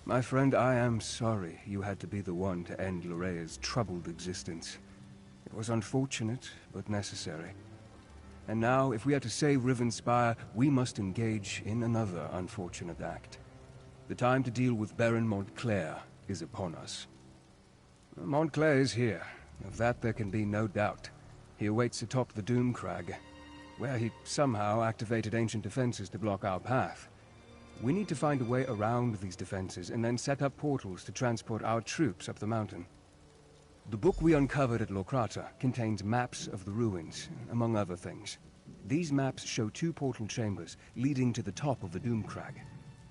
My friend, I am sorry you had to be the one to end Llorea's troubled existence. It was unfortunate, but necessary. And now, if we are to save Rivenspire, we must engage in another unfortunate act. The time to deal with Baron Montclair is upon us. Montclair is here. Of that there can be no doubt. He awaits atop the Doomcrag, where he somehow activated ancient defenses to block our path. We need to find a way around these defenses and then set up portals to transport our troops up the mountain. The book we uncovered at Lorkrata contains maps of the ruins, among other things. These maps show 2 portal chambers leading to the top of the Doomcrag.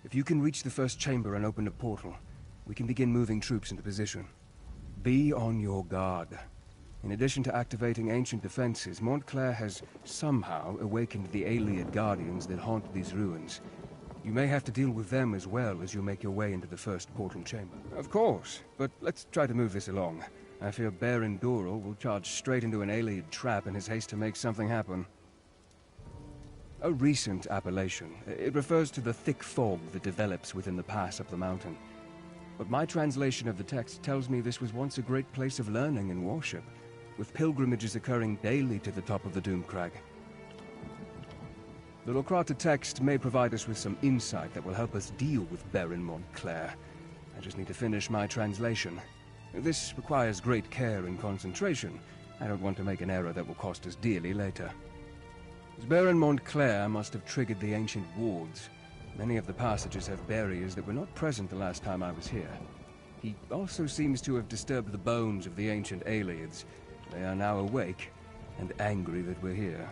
If you can reach the first chamber and open a portal, we can begin moving troops into position. Be on your guard. In addition to activating ancient defenses, Montclair has somehow awakened the Ayleid guardians that haunt these ruins. You may have to deal with them as well as you make your way into the first portal chamber. Of course, but let's try to move this along. I fear Baron Doral will charge straight into an Ayleid trap in his haste to make something happen. A recent appellation. It refers to the thick fog that develops within the pass up the mountain. But my translation of the text tells me this was once a great place of learning and worship, with pilgrimages occurring daily to the top of the Doomcrag. The Lorkrata text may provide us with some insight that will help us deal with Baron Montclair. I just need to finish my translation. This requires great care and concentration. I don't want to make an error that will cost us dearly later. Baron Montclair must have triggered the ancient wards. Many of the passages have barriers that were not present the last time I was here. He also seems to have disturbed the bones of the ancient Ayleids. They are now awake and angry that we're here.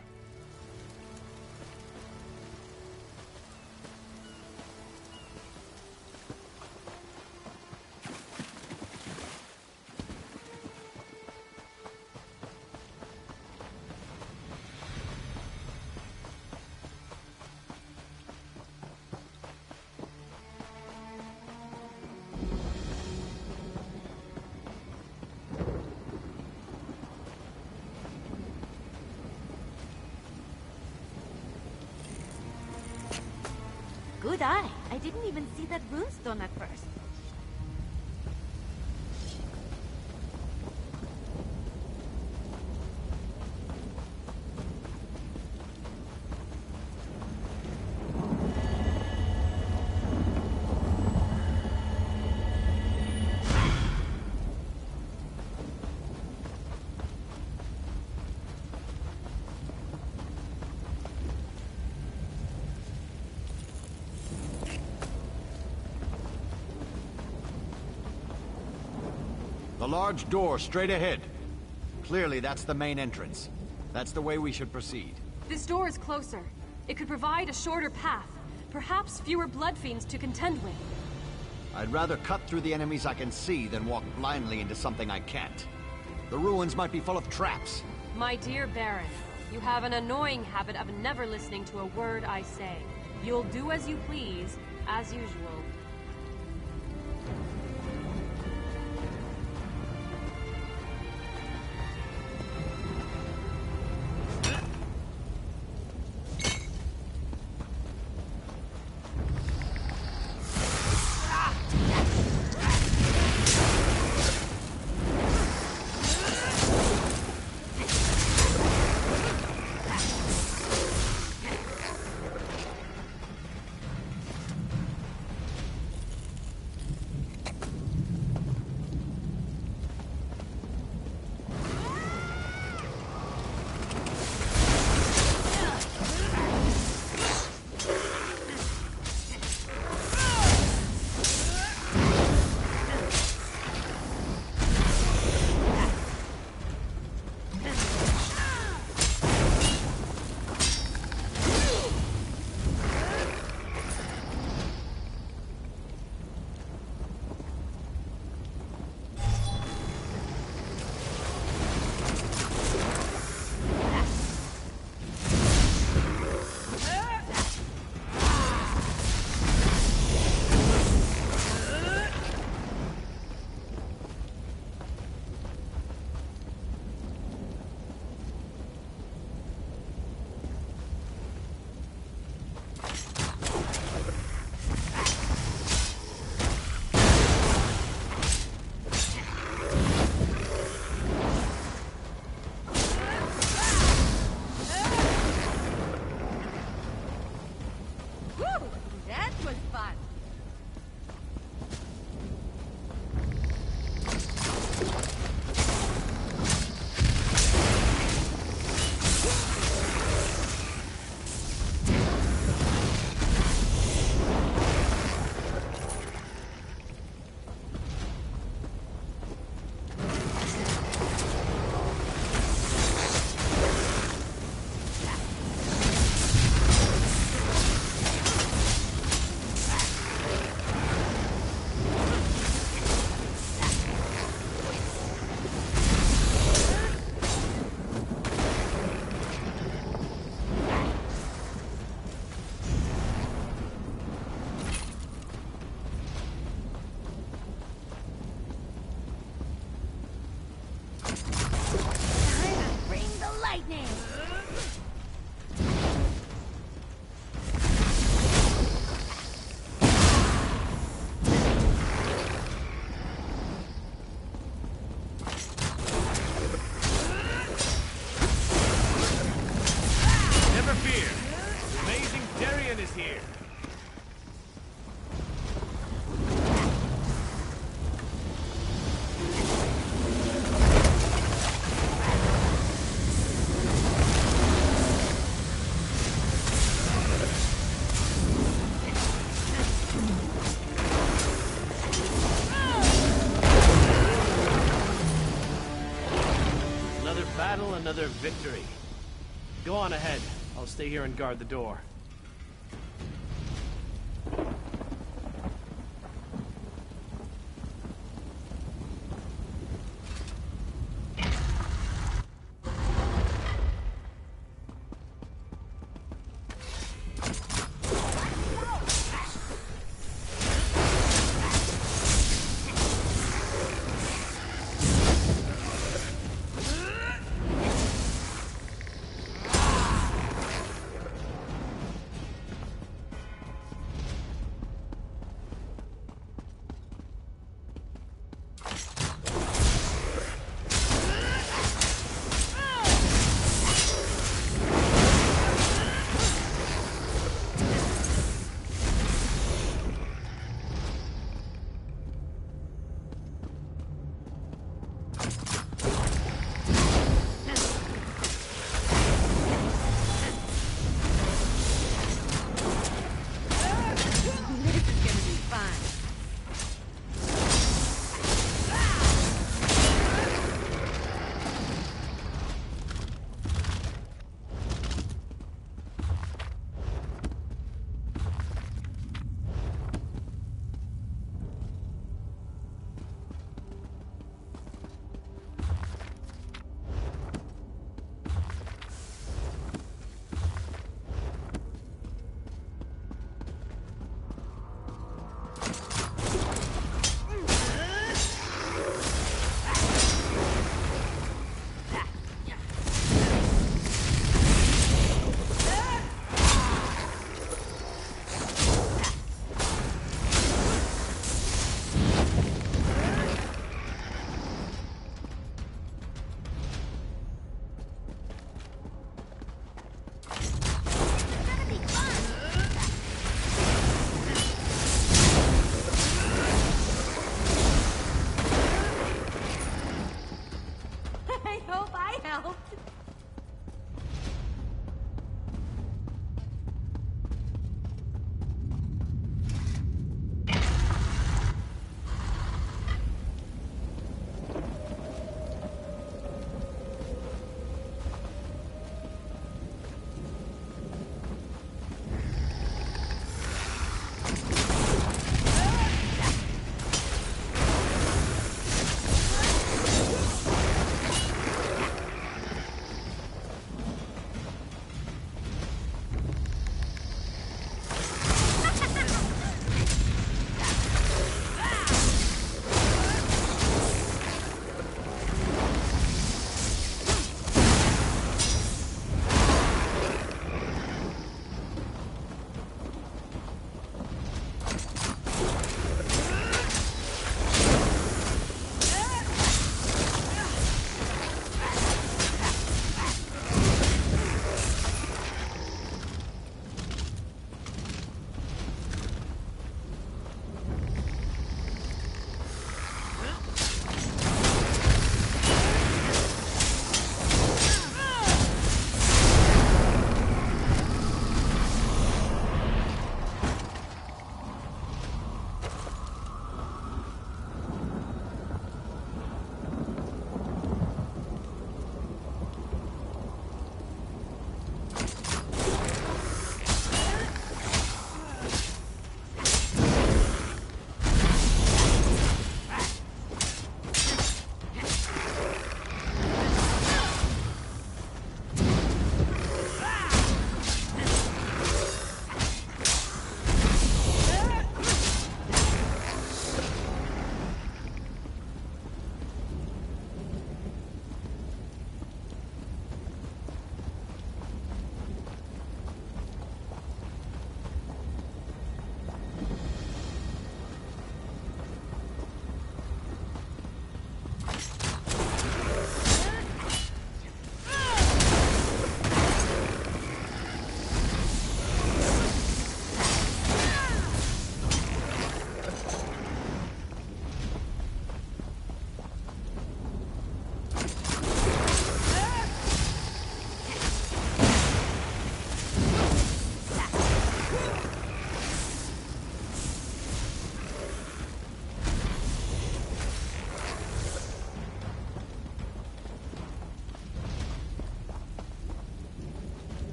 Good eye. I didn't even see that runestone at first. The large door straight ahead. Clearly, that's the main entrance. That's the way we should proceed. This door is closer. It could provide a shorter path. Perhaps fewer blood fiends to contend with. I'd rather cut through the enemies I can see than walk blindly into something I can't. The ruins might be full of traps. My dear Baron, you have an annoying habit of never listening to a word I say. You'll do as you please, as usual. here. Another battle, another victory. Go on ahead. I'll stay here and guard the door.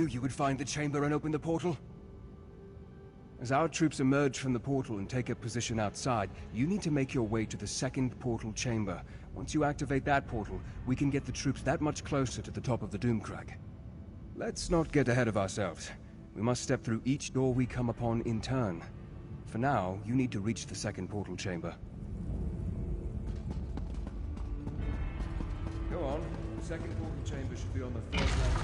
knew you would find the chamber and open the portal. As our troops emerge from the portal and take up position outside, you need to make your way to the second portal chamber. Once you activate that portal, we can get the troops that much closer to the top of the Doomcrag. Let's not get ahead of ourselves. We must step through each door we come upon in turn. For now, you need to reach the second portal chamber. Go on. The second portal chamber should be on the third level.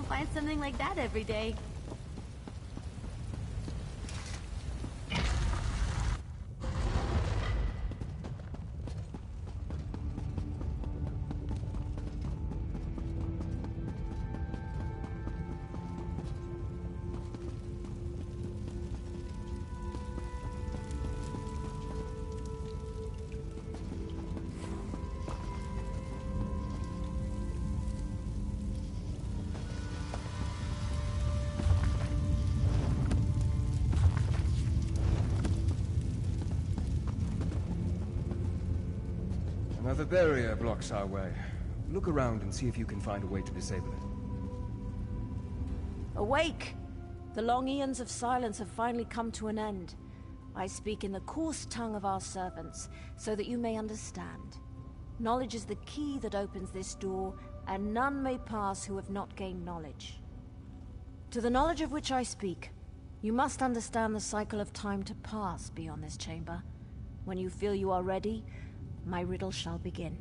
Find something like that every day. Another barrier blocks our way. Look around and see if you can find a way to disable it. Awake! The long eons of silence have finally come to an end. I speak in the coarse tongue of our servants, so that you may understand. Knowledge is the key that opens this door, and none may pass who have not gained knowledge. To the knowledge of which I speak, you must understand the cycle of time to pass beyond this chamber. When you feel you are ready, my riddle shall begin.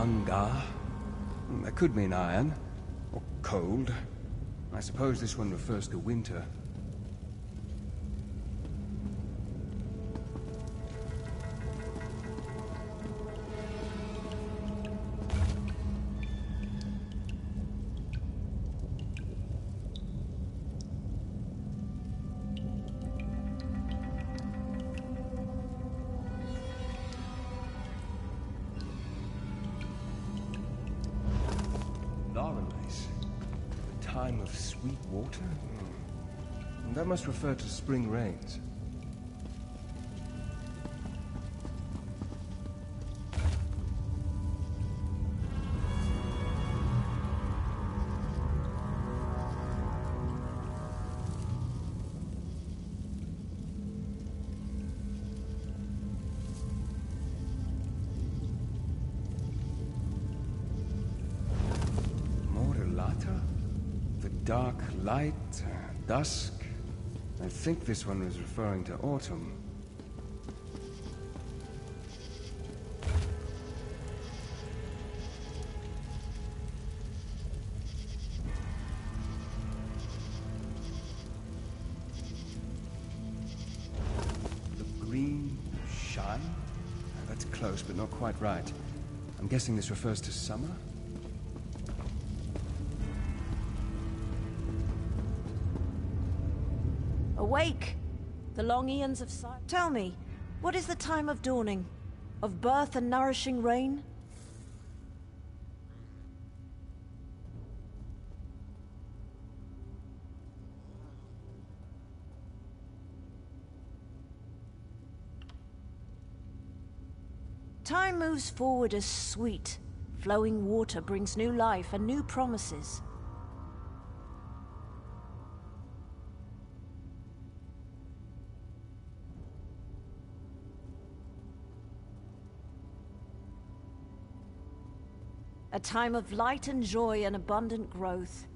Angar? That could mean iron. Or cold. I suppose this one refers to winter. Laurelace. The time of sweet water? That must refer to spring rains. The dark light, dusk. I think this one was referring to autumn. The green shine? That's close, but not quite right. I'm guessing this refers to summer? Awake! The long eons of silence. Tell me, what is the time of dawning? Of birth and nourishing rain? Time moves forward as sweet. Flowing water brings new life and new promises. A time of light and joy and abundant growth.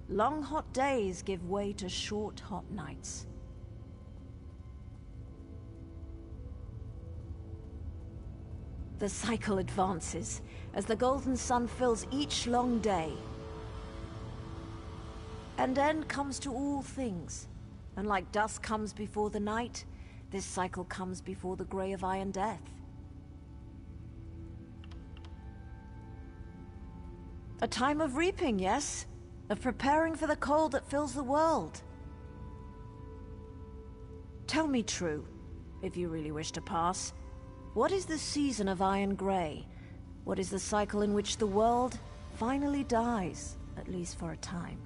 Long hot days give way to short hot nights. The cycle advances as the golden sun fills each long day. An end comes to all things, and like dusk comes before the night, this cycle comes before the grey of iron death. A time of reaping, yes? Of preparing for the cold that fills the world. Tell me true, if you really wish to pass. What is the season of Iron Grey? What is the cycle in which the world finally dies, at least for a time?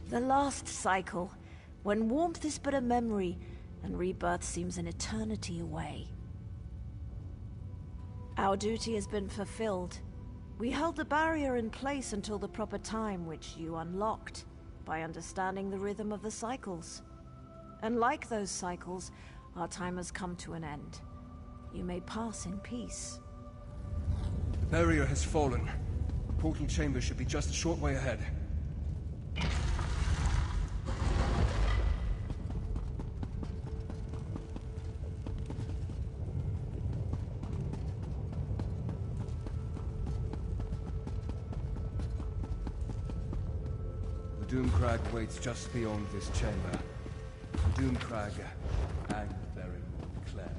The last cycle, when warmth is but a memory, and rebirth seems an eternity away. Our duty has been fulfilled. We held the barrier in place until the proper time, which you unlocked, by understanding the rhythm of the cycles. And like those cycles, our time has come to an end. You may pass in peace. The barrier has fallen. The portal chamber should be just a short way ahead. Doomcrag waits just beyond this chamber. Doomcrag and Baron Claire.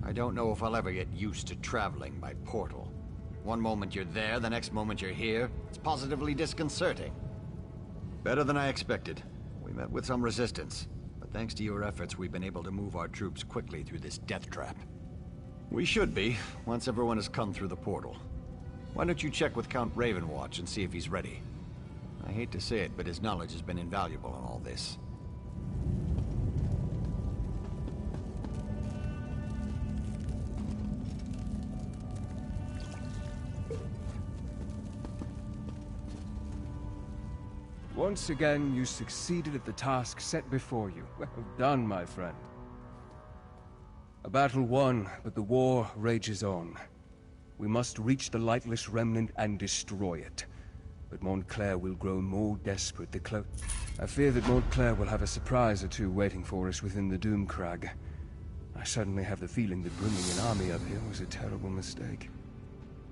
I don't know if I'll ever get used to traveling by portal. One moment you're there, the next moment you're here. It's positively disconcerting. Better than I expected. We met with some resistance, but thanks to your efforts, we've been able to move our troops quickly through this death trap. We should be, once everyone has come through the portal. Why don't you check with Count Ravenwatch and see if he's ready? I hate to say it, but his knowledge has been invaluable in all this. Once again, you succeeded at the task set before you. Well done, my friend. A battle won, but the war rages on. We must reach the Lightless Remnant and destroy it. But Montclair will grow more desperate I fear that Montclair will have a surprise or two waiting for us within the Doomcrag. I suddenly have the feeling that bringing an army up here was a terrible mistake.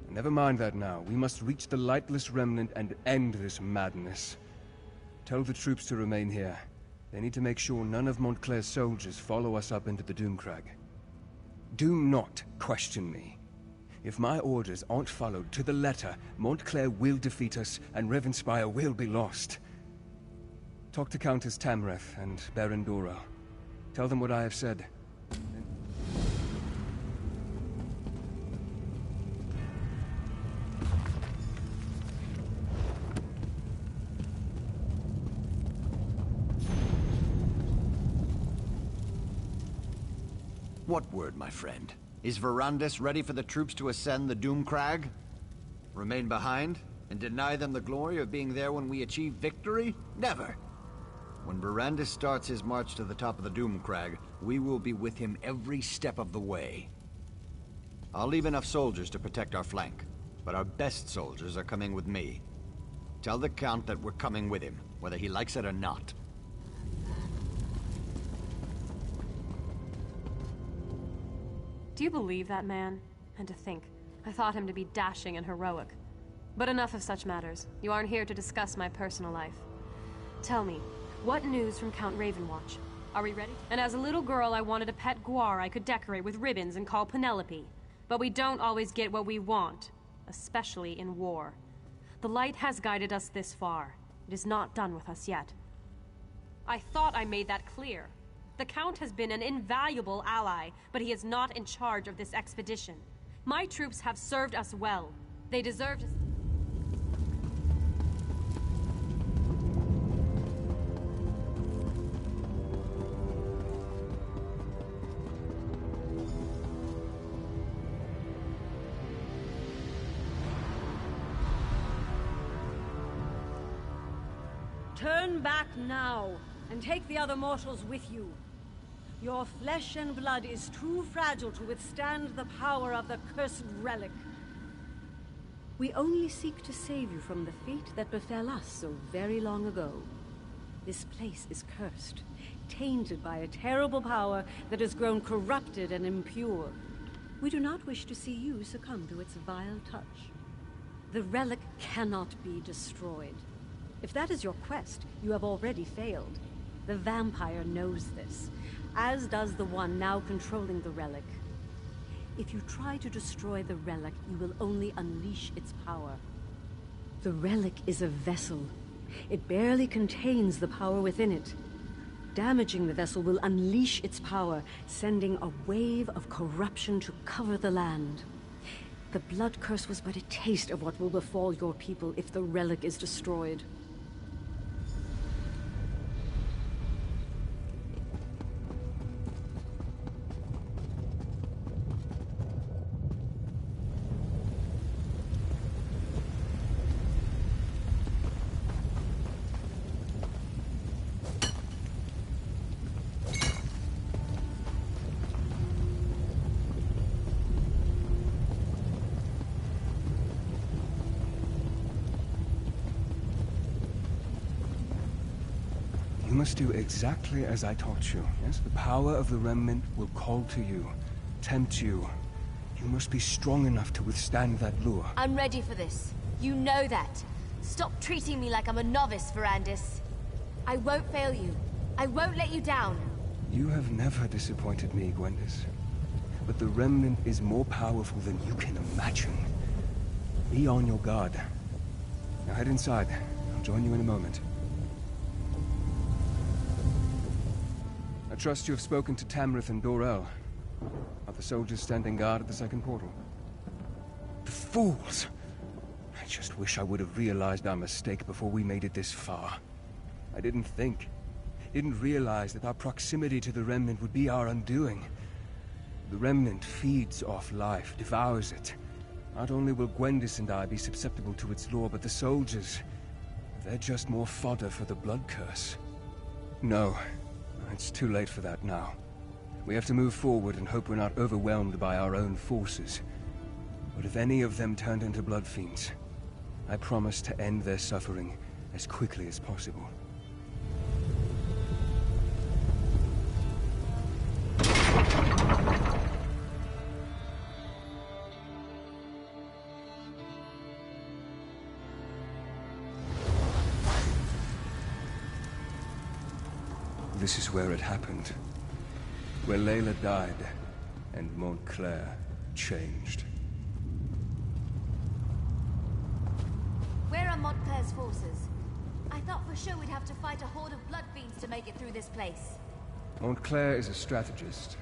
Never mind that now. We must reach the Lightless Remnant and end this madness. Tell the troops to remain here. They need to make sure none of Montclair's soldiers follow us up into the Doomcrag. Do not question me. If my orders aren't followed to the letter, Montclair will defeat us, and Ravenspire will be lost. Talk to Countess Tamreth and Baron Dora. Tell them what I have said. What word, my friend? Is Verandis ready for the troops to ascend the Doomcrag? Remain behind and deny them the glory of being there when we achieve victory? Never! When Verandis starts his march to the top of the Doomcrag, we will be with him every step of the way. I'll leave enough soldiers to protect our flank, but our best soldiers are coming with me. Tell the Count that we're coming with him, whether he likes it or not. Do you believe that man? And to think, I thought him to be dashing and heroic. But enough of such matters. You aren't here to discuss my personal life. Tell me, what news from Count Ravenwatch? Are we ready? And as a little girl, I wanted a pet guar I could decorate with ribbons and call Penelope. But we don't always get what we want, especially in war. The light has guided us this far. It is not done with us yet. I thought I made that clear. The Count has been an invaluable ally, but he is not in charge of this expedition. My troops have served us well. They deserve to... Turn back now, and take the other mortals with you. Your flesh and blood is too fragile to withstand the power of the cursed relic. We only seek to save you from the fate that befell us so very long ago. This place is cursed, tainted by a terrible power that has grown corrupted and impure. We do not wish to see you succumb to its vile touch. The relic cannot be destroyed. If that is your quest, you have already failed. The vampire knows this, as does the one now controlling the relic. If you try to destroy the relic, you will only unleash its power. The relic is a vessel. It barely contains the power within it. Damaging the vessel will unleash its power, sending a wave of corruption to cover the land. The blood curse was but a taste of what will befall your people if the relic is destroyed. You must do exactly as I taught you. Yes, the power of the Remnant will call to you, tempt you. You must be strong enough to withstand that lure. I'm ready for this. You know that. Stop treating me like I'm a novice, Verandis. I won't fail you. I won't let you down. You have never disappointed me, Gwendis. But the Remnant is more powerful than you can imagine. Be on your guard. Now head inside. I'll join you in a moment. I trust you have spoken to Tamrith and Dorel. Are the soldiers standing guard at the second portal? The fools! just wish I would have realized our mistake before we made it this far. I didn't realize that our proximity to the Remnant would be our undoing. The Remnant feeds off life, devours it. Not only will Gwendis and I be susceptible to its lore, but the soldiers... they're just more fodder for the blood curse. No, it's too late for that now. We have to move forward and hope we're not overwhelmed by our own forces. But if any of them turned into blood fiends, I promise to end their suffering as quickly as possible. This is where it happened. Where Layla died, and Montclair changed. Where are Montclair's forces? I thought for sure we'd have to fight a horde of blood fiends to make it through this place. Montclair is a strategist.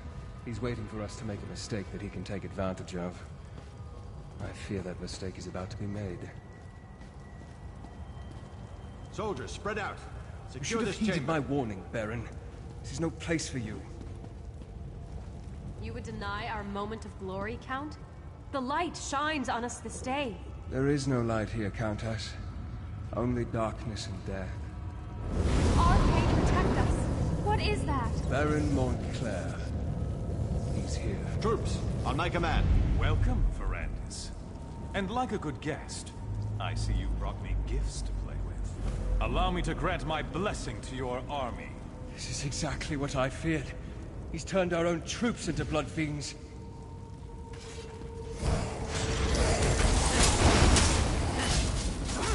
He's waiting for us to make a mistake that he can take advantage of. I fear that mistake is about to be made. Soldiers, spread out. You Secure should this have heeded chamber. my warning, Baron. This is no place for you. You would deny our moment of glory, Count? The light shines on us this day. There is no light here, Countess. Only darkness and death. Arcade, protect us. What is that? Baron Montclair. He's here. Troops, on my command. Welcome, Ferrandis. And like a good guest, I see you brought me gifts to play with. Allow me to grant my blessing to your army. This is exactly what I feared. He's turned our own troops into blood fiends.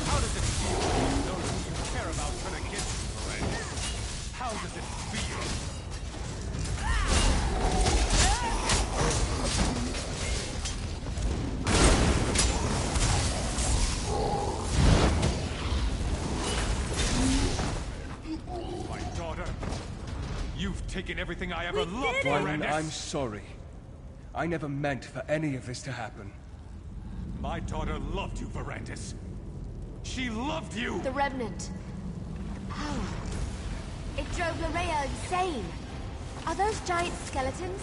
How does it feel when those who you care about turn against you, Ferrandis? How does it feel? My daughter, you've taken everything I ever loved, Wylan, Ferrandis. I'm sorry. I never meant for any of this to happen. My daughter loved you, Ferrandis. She loved you! The Remnant. The power. It drove Larea insane. Are those giant skeletons?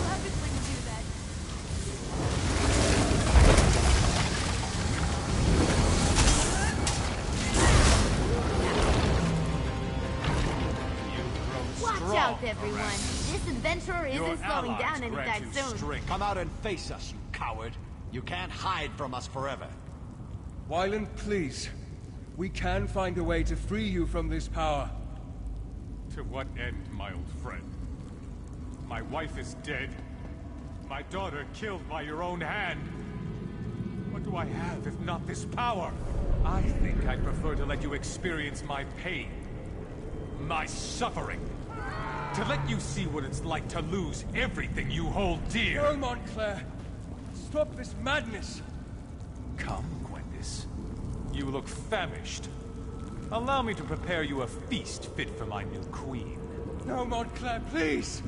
Love it when you do that. Watch out, everyone. This adventurer Your isn't slowing allies down grant anytime you soon. strength. Come out and face us, you coward. You can't hide from us forever. Wylan, please. We can find a way to free you from this power. To what end, my old friend? My wife is dead. My daughter killed by your own hand. What do I have if not this power? I think I'd prefer to let you experience my pain. My suffering. To let you see what it's like to lose everything you hold dear. No, Montclair. Stop this madness. Come, Gwendis. You look famished. Allow me to prepare you a feast fit for my new queen. No, Montclair, please.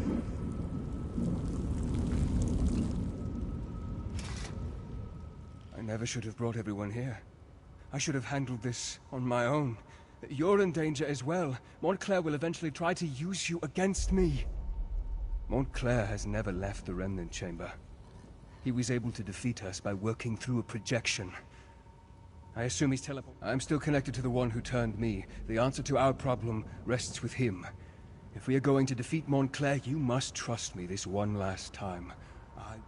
I never should have brought everyone here. I should have handled this on my own. You're in danger as well. Montclair will eventually try to use you against me. Montclair has never left the Remnant Chamber. He was able to defeat us by working through a projection. I assume he's I'm still connected to the one who turned me. The answer to our problem rests with him. If we are going to defeat Montclair, you must trust me this one last time.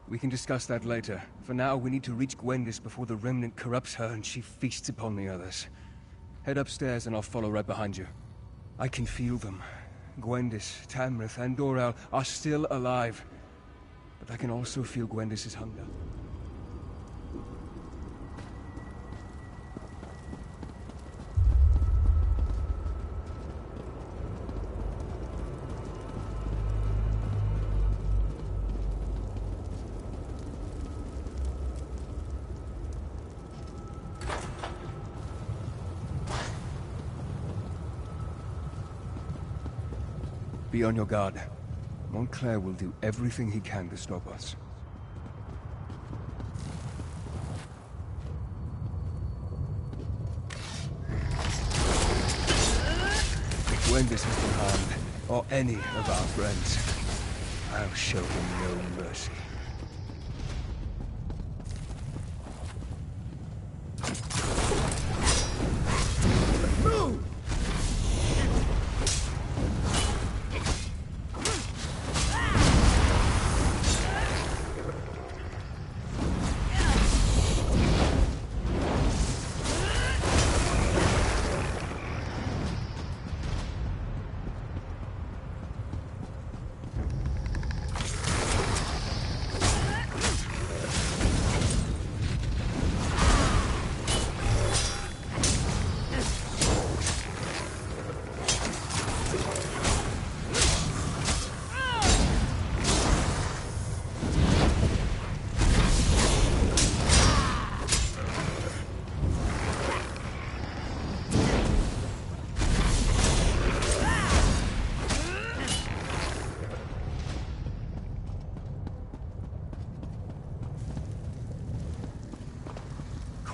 We can discuss that later. For now, we need to reach Gwendis before the Remnant corrupts her and she feasts upon the others. Head upstairs and I'll follow right behind you. I can feel them. Gwendis, Tamrith, and Dorel are still alive. But I can also feel Gwendis' hunger. Be on your guard. Montclair will do everything he can to stop us. If Gwendis has been harmed, or any of our friends, I'll show him no mercy.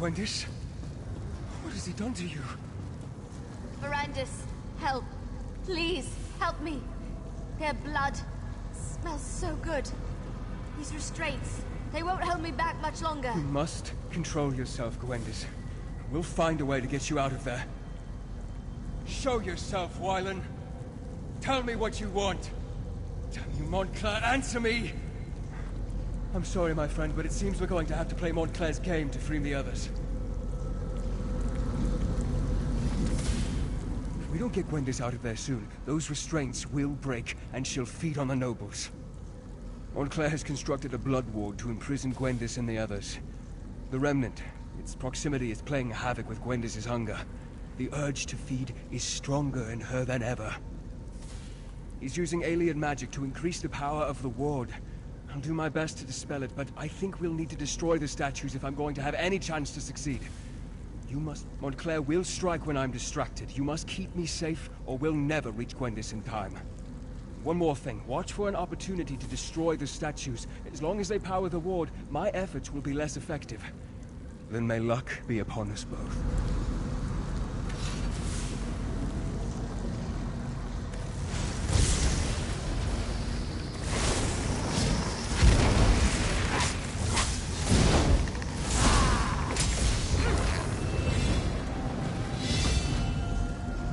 Gwendis? What has he done to you? Verandis, help. Please, help me. Their blood smells so good. These restraints, they won't hold me back much longer. You must control yourself, Gwendis. We'll find a way to get you out of there. Show yourself, Wylan. Tell me what you want. Damn you, Montclair, answer me! I'm sorry, my friend, but it seems we're going to have to play Montclair's game to free the others. If we don't get Gwendis out of there soon, those restraints will break, and she'll feed on the nobles. Montclair has constructed a blood ward to imprison Gwendis and the others. The Remnant, its proximity is playing havoc with Gwendis' hunger. The urge to feed is stronger in her than ever. He's using alien magic to increase the power of the ward. I'll do my best to dispel it, but I think we'll need to destroy the statues if I'm going to have any chance to succeed. Montclair will strike when I'm distracted. You must keep me safe, or we'll never reach Gwendis in time. One more thing. Watch for an opportunity to destroy the statues. As long as they power the ward, my efforts will be less effective. Then may luck be upon us both.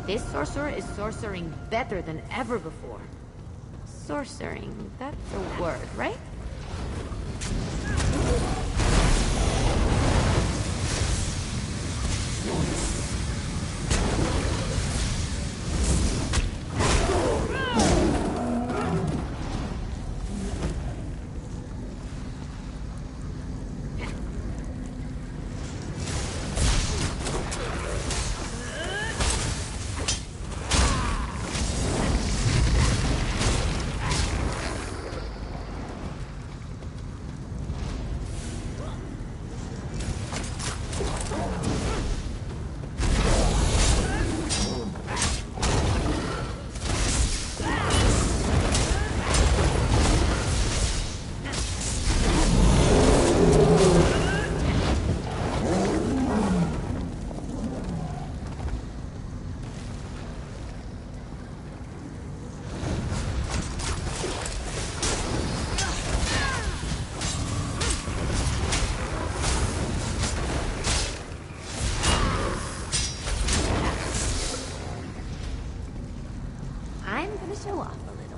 This sorcerer is sorcering better than ever before. Sorcering, that's a word, right? Show off a little.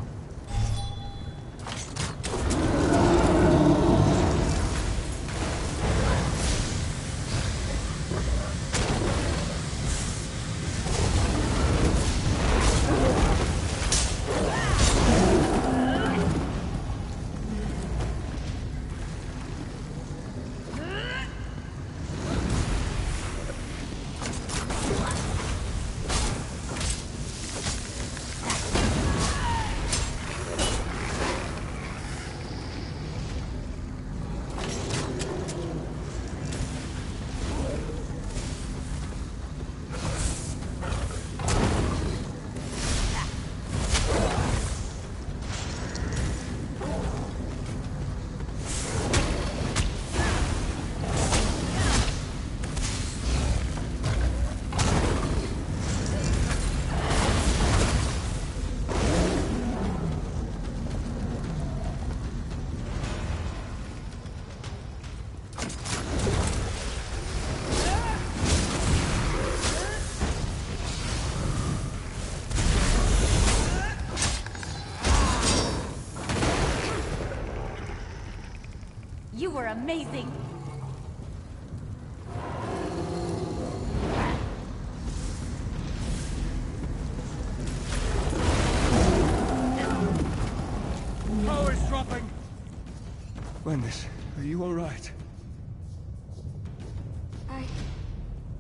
were amazing. Power's dropping. Gwendis, are you all right?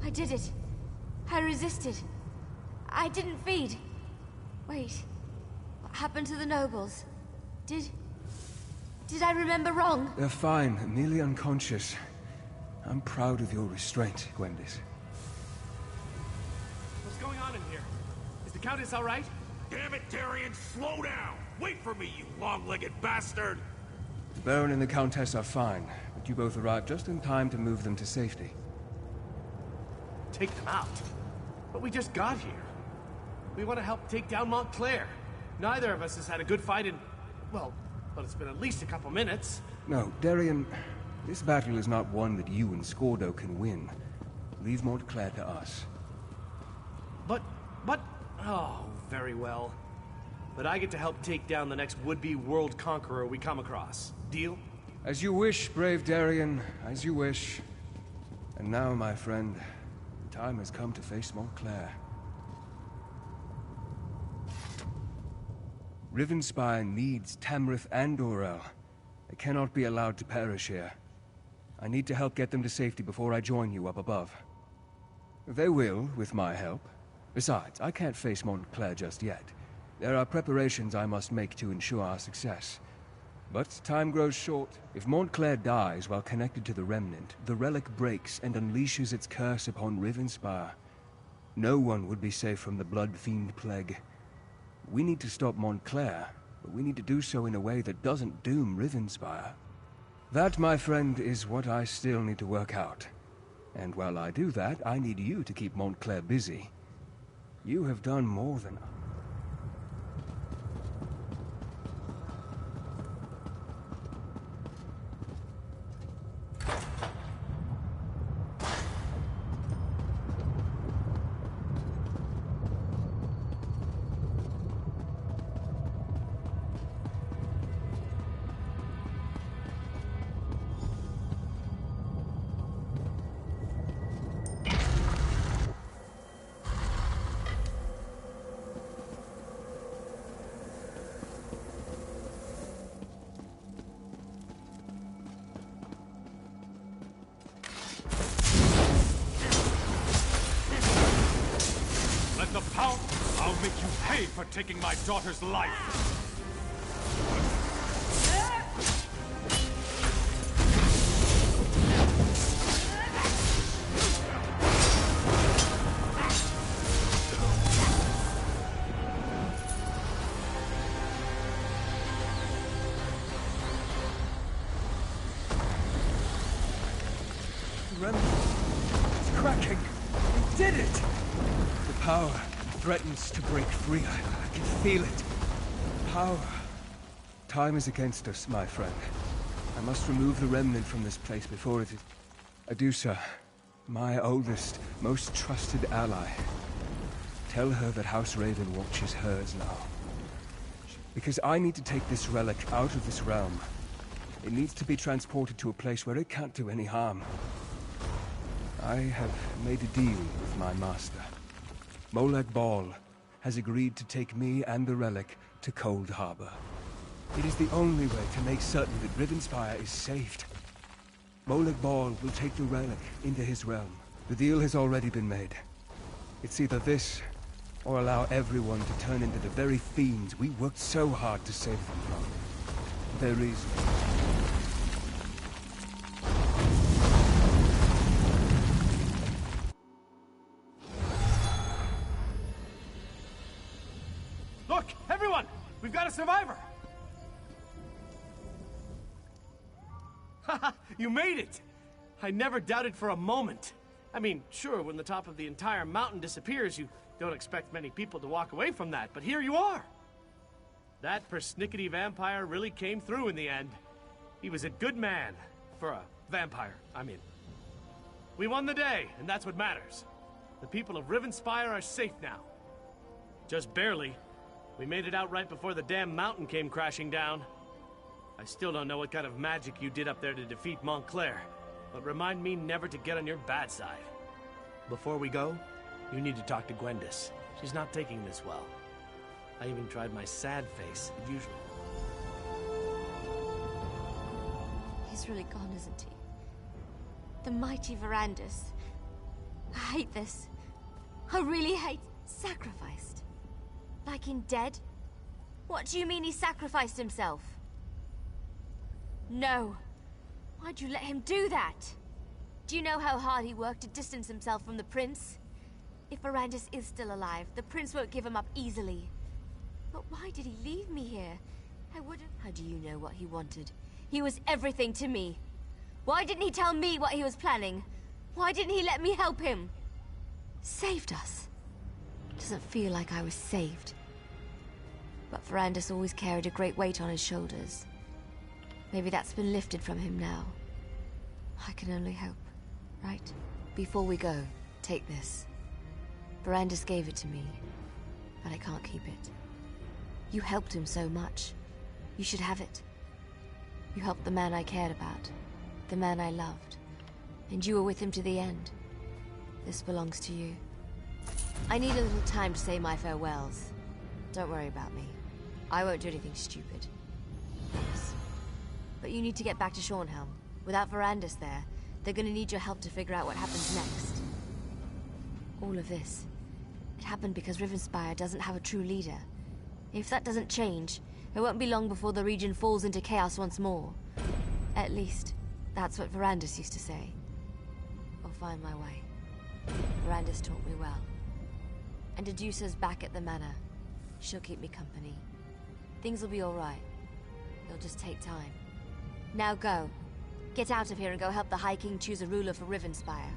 I did it. I resisted. I didn't feed. Wait. What happened to the nobles? Did I remember wrong? They're fine, nearly unconscious. I'm proud of your restraint, Gwendis. What's going on in here? Is the Countess all right? Damn it, Darian, slow down! Wait for me, you long-legged bastard! The Baron and the Countess are fine, but you both arrived just in time to move them to safety. Take them out? But we just got here. We want to help take down Montclair. Neither of us has had a good fight in... well, it's been at least a couple minutes. No, Darian, this battle is not one that you and Scordo can win. Leave Montclair to us. But... oh, very well. But I get to help take down the next would-be world conqueror we come across. Deal? As you wish, brave Darian, as you wish. And now, my friend, the time has come to face Montclair. Rivenspire needs Tamrith and Dorel. They cannot be allowed to perish here. I need to help get them to safety before I join you up above. They will, with my help. Besides, I can't face Montclair just yet. There are preparations I must make to ensure our success. But time grows short. If Montclair dies while connected to the Remnant, the relic breaks and unleashes its curse upon Rivenspire. No one would be safe from the Blood Fiend Plague. We need to stop Montclair, but we need to do so in a way that doesn't doom Rivenspire. That, my friend, is what I still need to work out. And while I do that, I need you to keep Montclair busy. You have done more than... I'll make you pay for taking my daughter's life! It's cracking! We did it! The power threatens to break free. I can feel it. Power. Time is against us, my friend. I must remove the Remnant from this place before it is... Adusa, my oldest, most trusted ally. Tell her that House Ravenwatch is hers now. Because I need to take this relic out of this realm. It needs to be transported to a place where it can't do any harm. I have made a deal with my master. Molag Bal has agreed to take me and the relic to Cold Harbor. It is the only way to make certain that Rivenspire is saved. Molag Bal will take the relic into his realm. The deal has already been made. It's either this, or allow everyone to turn into the very fiends we worked so hard to save them from. There is... Look, everyone! We've got a survivor! Haha, you made it! I never doubted for a moment. I mean, sure, when the top of the entire mountain disappears, you don't expect many people to walk away from that, but here you are! That persnickety vampire really came through in the end. He was a good man. For a vampire, I mean. We won the day, and that's what matters. The people of Rivenspire are safe now. Just barely. We made it out right before the damn mountain came crashing down. I still don't know what kind of magic you did up there to defeat Montclair, but remind me never to get on your bad side. Before we go, you need to talk to Gwendis. She's not taking this well. I even tried my sad face, as usual. He's really gone, isn't he? The mighty Verandis. I hate this. I really hate sacrificed. Like in Dead? What do you mean he sacrificed himself? No. Why'd you let him do that? Do you know how hard he worked to distance himself from the prince? If Verandis is still alive, the prince won't give him up easily. But why did he leave me here? I wouldn't... How do you know what he wanted? He was everything to me. Why didn't he tell me what he was planning? Why didn't he let me help him? Saved us. Doesn't feel like I was saved. But Verandis always carried a great weight on his shoulders. Maybe that's been lifted from him now. I can only hope, right? Before we go, take this. Verandis gave it to me, but I can't keep it. You helped him so much. You should have it. You helped the man I cared about, the man I loved, and you were with him to the end. This belongs to you. I need a little time to say my farewells. Don't worry about me. I won't do anything stupid. Yes. But you need to get back to Shornhelm. Without Verandis there, they're gonna need your help to figure out what happens next. All of this, it happened because Rivenspire doesn't have a true leader. If that doesn't change, it won't be long before the region falls into chaos once more. At least, that's what Verandis used to say. I'll find my way. Verandis taught me well. And Dedusa's back at the manor. She'll keep me company. Things will be alright. It'll just take time. Now go. Get out of here and go help the High King choose a ruler for Rivenspire.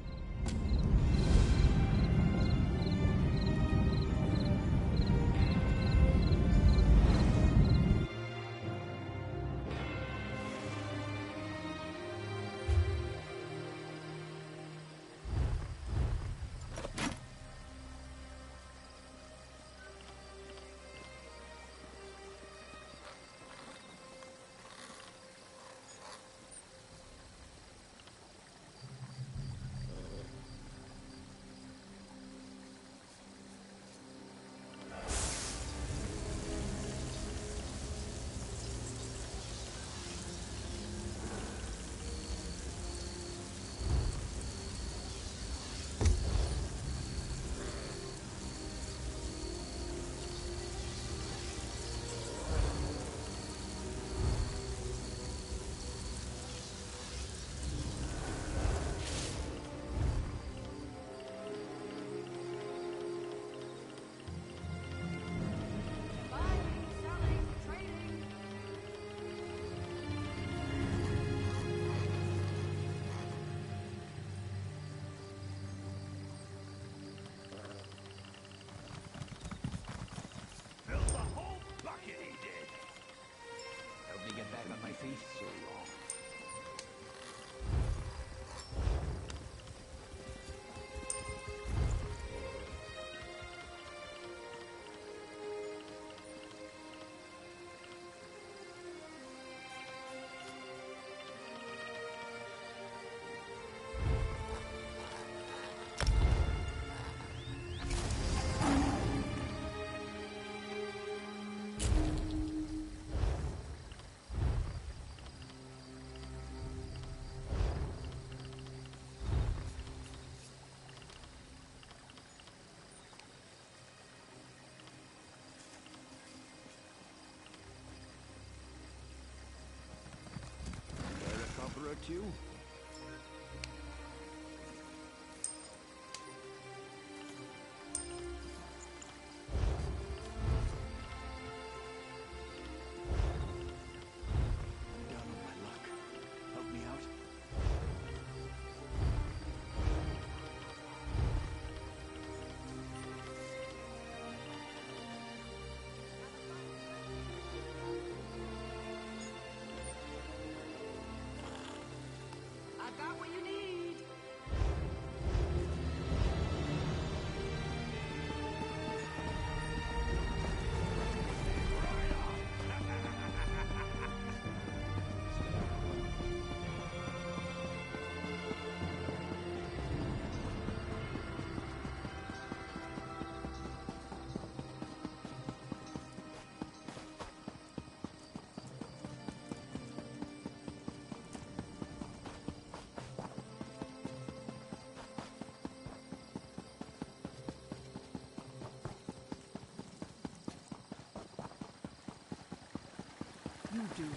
You?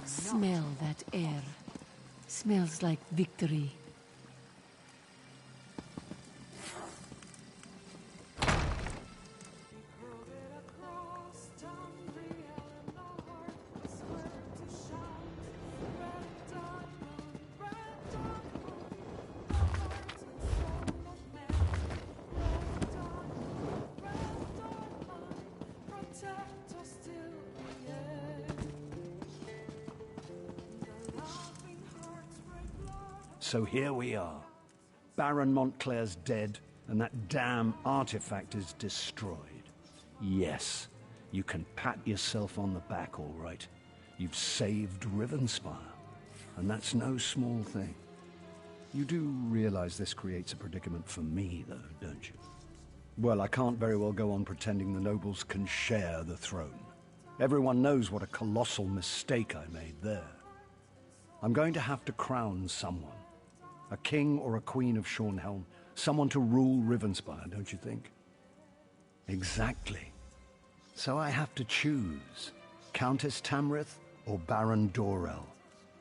Smell that air. Smells like victory. So here we are. Baron Montclair's dead, and that damn artifact is destroyed. Yes, you can pat yourself on the back, all right. You've saved Rivenspire, and that's no small thing. You do realize this creates a predicament for me, though, don't you? Well, I can't very well go on pretending the nobles can share the throne. Everyone knows what a colossal mistake I made there. I'm going to have to crown someone. A king or a queen of Shornhelm. Someone to rule Rivenspire, don't you think? Exactly. So I have to choose. Countess Tamrith or Baron Dorell.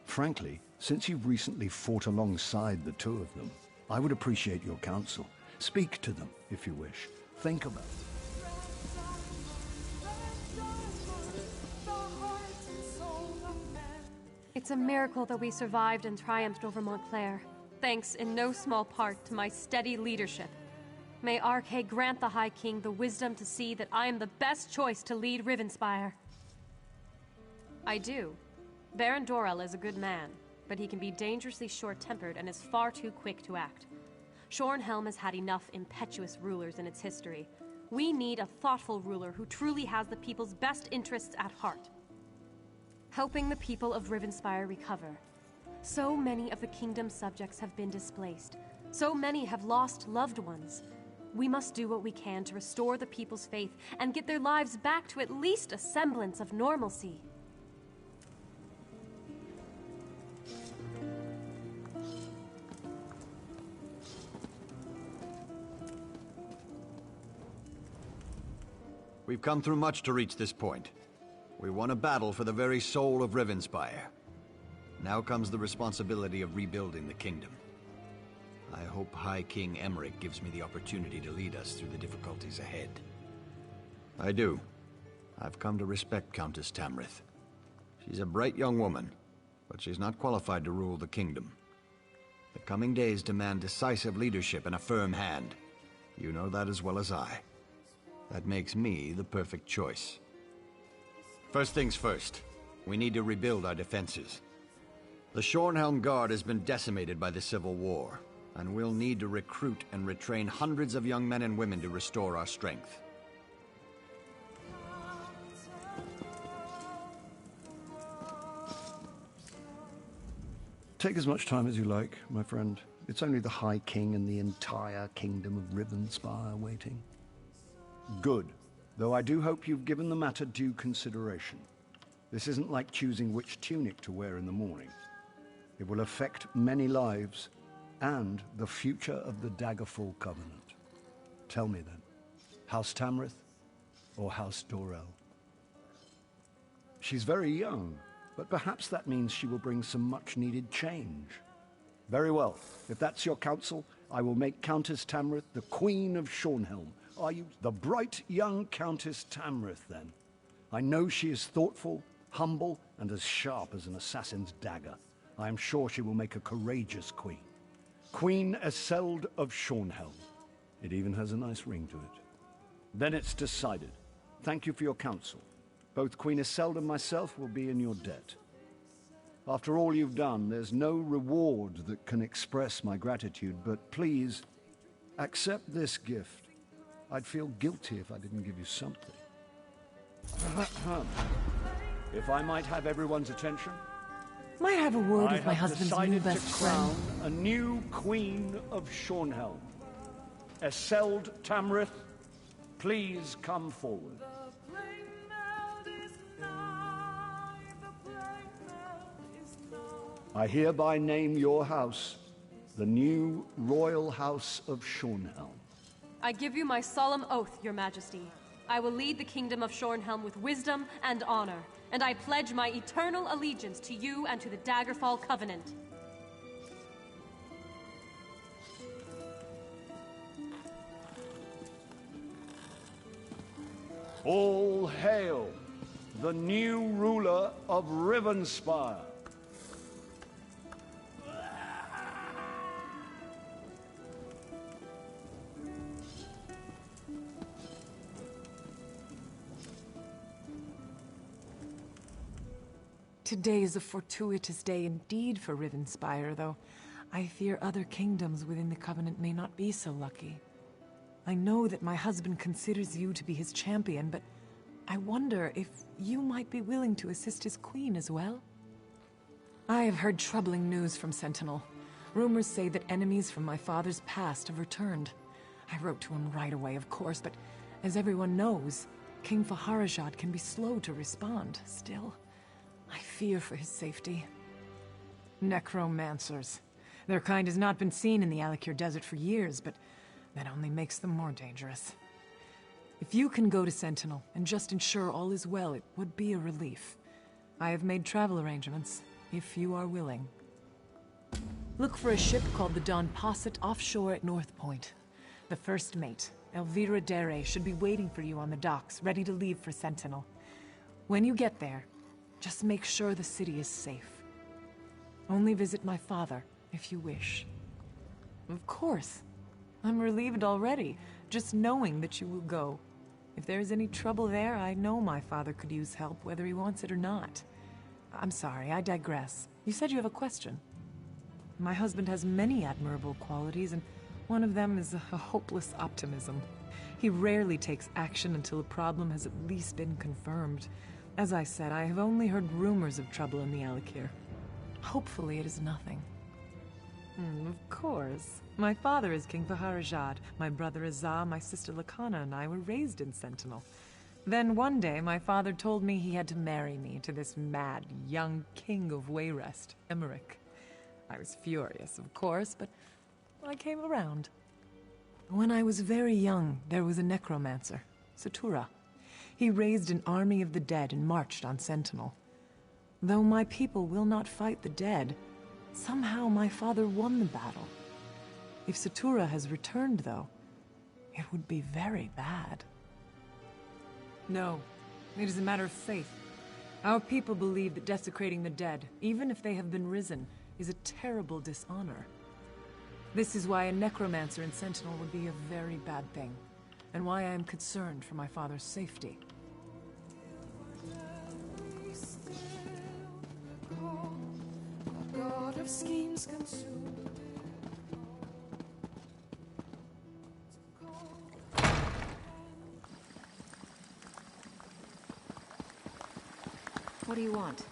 Frankly, since you've recently fought alongside the two of them, I would appreciate your counsel. Speak to them, if you wish. Think about it. It's a miracle that we survived and triumphed over Montclair. Thanks in no small part to my steady leadership. May Arkay grant the High King the wisdom to see that I am the best choice to lead Rivenspire. I do. Baron Dorell is a good man, but he can be dangerously short-tempered and is far too quick to act. Shornhelm has had enough impetuous rulers in its history. We need a thoughtful ruler who truly has the people's best interests at heart. Helping the people of Rivenspire recover. So many of the kingdom's subjects have been displaced. So many have lost loved ones. We must do what we can to restore the people's faith and get their lives back to at least a semblance of normalcy. We've come through much to reach this point. We won a battle for the very soul of Rivenspire. Now comes the responsibility of rebuilding the kingdom. I hope High King Emmerich gives me the opportunity to lead us through the difficulties ahead. I do. I've come to respect Countess Tamrith. She's a bright young woman, but she's not qualified to rule the kingdom. The coming days demand decisive leadership and a firm hand. You know that as well as I. That makes me the perfect choice. First things first, we need to rebuild our defenses. The Shornhelm Guard has been decimated by the Civil War, and we'll need to recruit and retrain hundreds of young men and women to restore our strength. Take as much time as you like, my friend. It's only the High King and the entire kingdom of Rivenspire waiting. Good. Though I do hope you've given the matter due consideration. This isn't like choosing which tunic to wear in the morning. It will affect many lives and the future of the Daggerfall Covenant. Tell me then, House Tamrith or House Dorell? She's very young, but perhaps that means she will bring some much-needed change. Very well. If that's your counsel, I will make Countess Tamrith the Queen of Shornhelm. Are you the bright young Countess Tamrith, then? I know she is thoughtful, humble, and as sharp as an assassin's dagger. I am sure she will make a courageous queen. Queen Eseld of Shornhelm. It even has a nice ring to it. Then it's decided. Thank you for your counsel. Both Queen Eseld and myself will be in your debt. After all you've done, there's no reward that can express my gratitude, but please, accept this gift. I'd feel guilty if I didn't give you something. If I might have everyone's attention. Might I have a word with my husband's new best friend? A new Queen of Shornhelm. Eseld Tamrith, please come forward. I hereby name your house the new Royal House of Shornhelm. I give you my solemn oath, Your Majesty. I will lead the kingdom of Shornhelm with wisdom and honor, and I pledge my eternal allegiance to you and to the Daggerfall Covenant. All hail the new ruler of Rivenspire. Today is a fortuitous day indeed for Rivenspire, though I fear other kingdoms within the Covenant may not be so lucky. I know that my husband considers you to be his champion, but I wonder if you might be willing to assist his queen as well? I have heard troubling news from Sentinel. Rumors say that enemies from my father's past have returned. I wrote to him right away, of course, but as everyone knows, King Faharajad can be slow to respond. Still, I fear for his safety. Necromancers. Their kind has not been seen in the Alikir Desert for years, but that only makes them more dangerous. If you can go to Sentinel and just ensure all is well, it would be a relief. I have made travel arrangements, if you are willing. Look for a ship called the Don Posset offshore at North Point. The first mate, Elvira Dere, should be waiting for you on the docks, ready to leave for Sentinel. When you get there, just make sure the city is safe. Only visit my father, if you wish. Of course. I'm relieved already, just knowing that you will go. If there is any trouble there, I know my father could use help, whether he wants it or not. I'm sorry, I digress. You said you have a question. My husband has many admirable qualities, and one of them is a hopeless optimism. He rarely takes action until a problem has at least been confirmed. As I said, I have only heard rumors of trouble in the Alikir. Hopefully it is nothing. Of course. My father is King Faharajad. My brother Azah, my sister Lakana, and I were raised in Sentinel. Then one day, my father told me he had to marry me to this mad, young king of Wayrest, Emmerich. I was furious, of course, but I came around. When I was very young, there was a necromancer, Satura. He raised an army of the dead and marched on Sentinel. Though my people will not fight the dead, somehow my father won the battle. If Satura has returned, though, it would be very bad. No, it is a matter of faith. Our people believe that desecrating the dead, even if they have been risen, is a terrible dishonor. This is why a necromancer in Sentinel would be a very bad thing, and why I am concerned for my father's safety. God of schemes consumed. What do you want?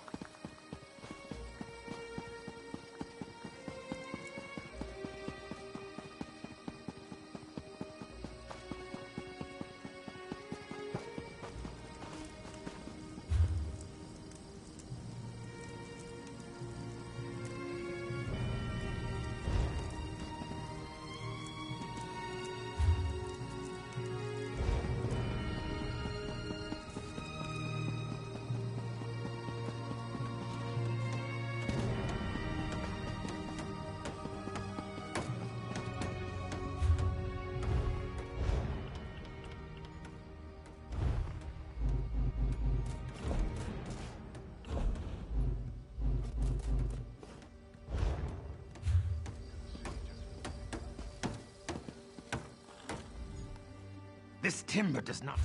This timber does not...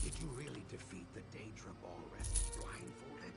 Did you really defeat the Daedra Ballrest blindfolded?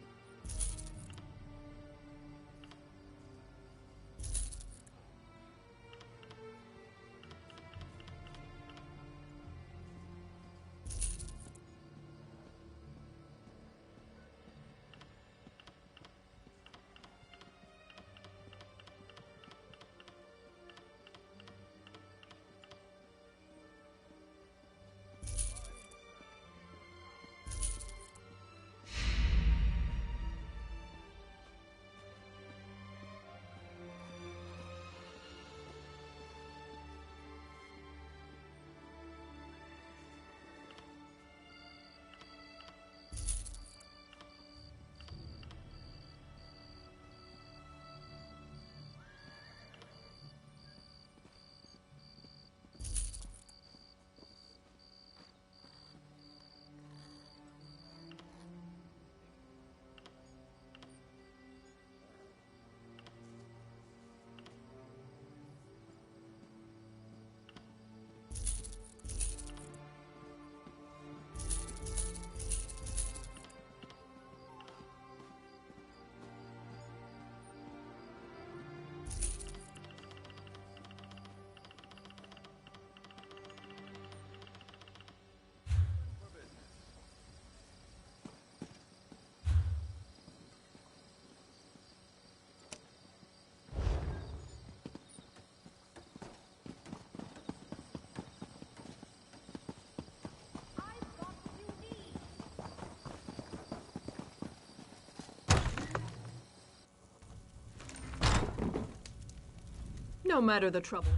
No matter the trouble.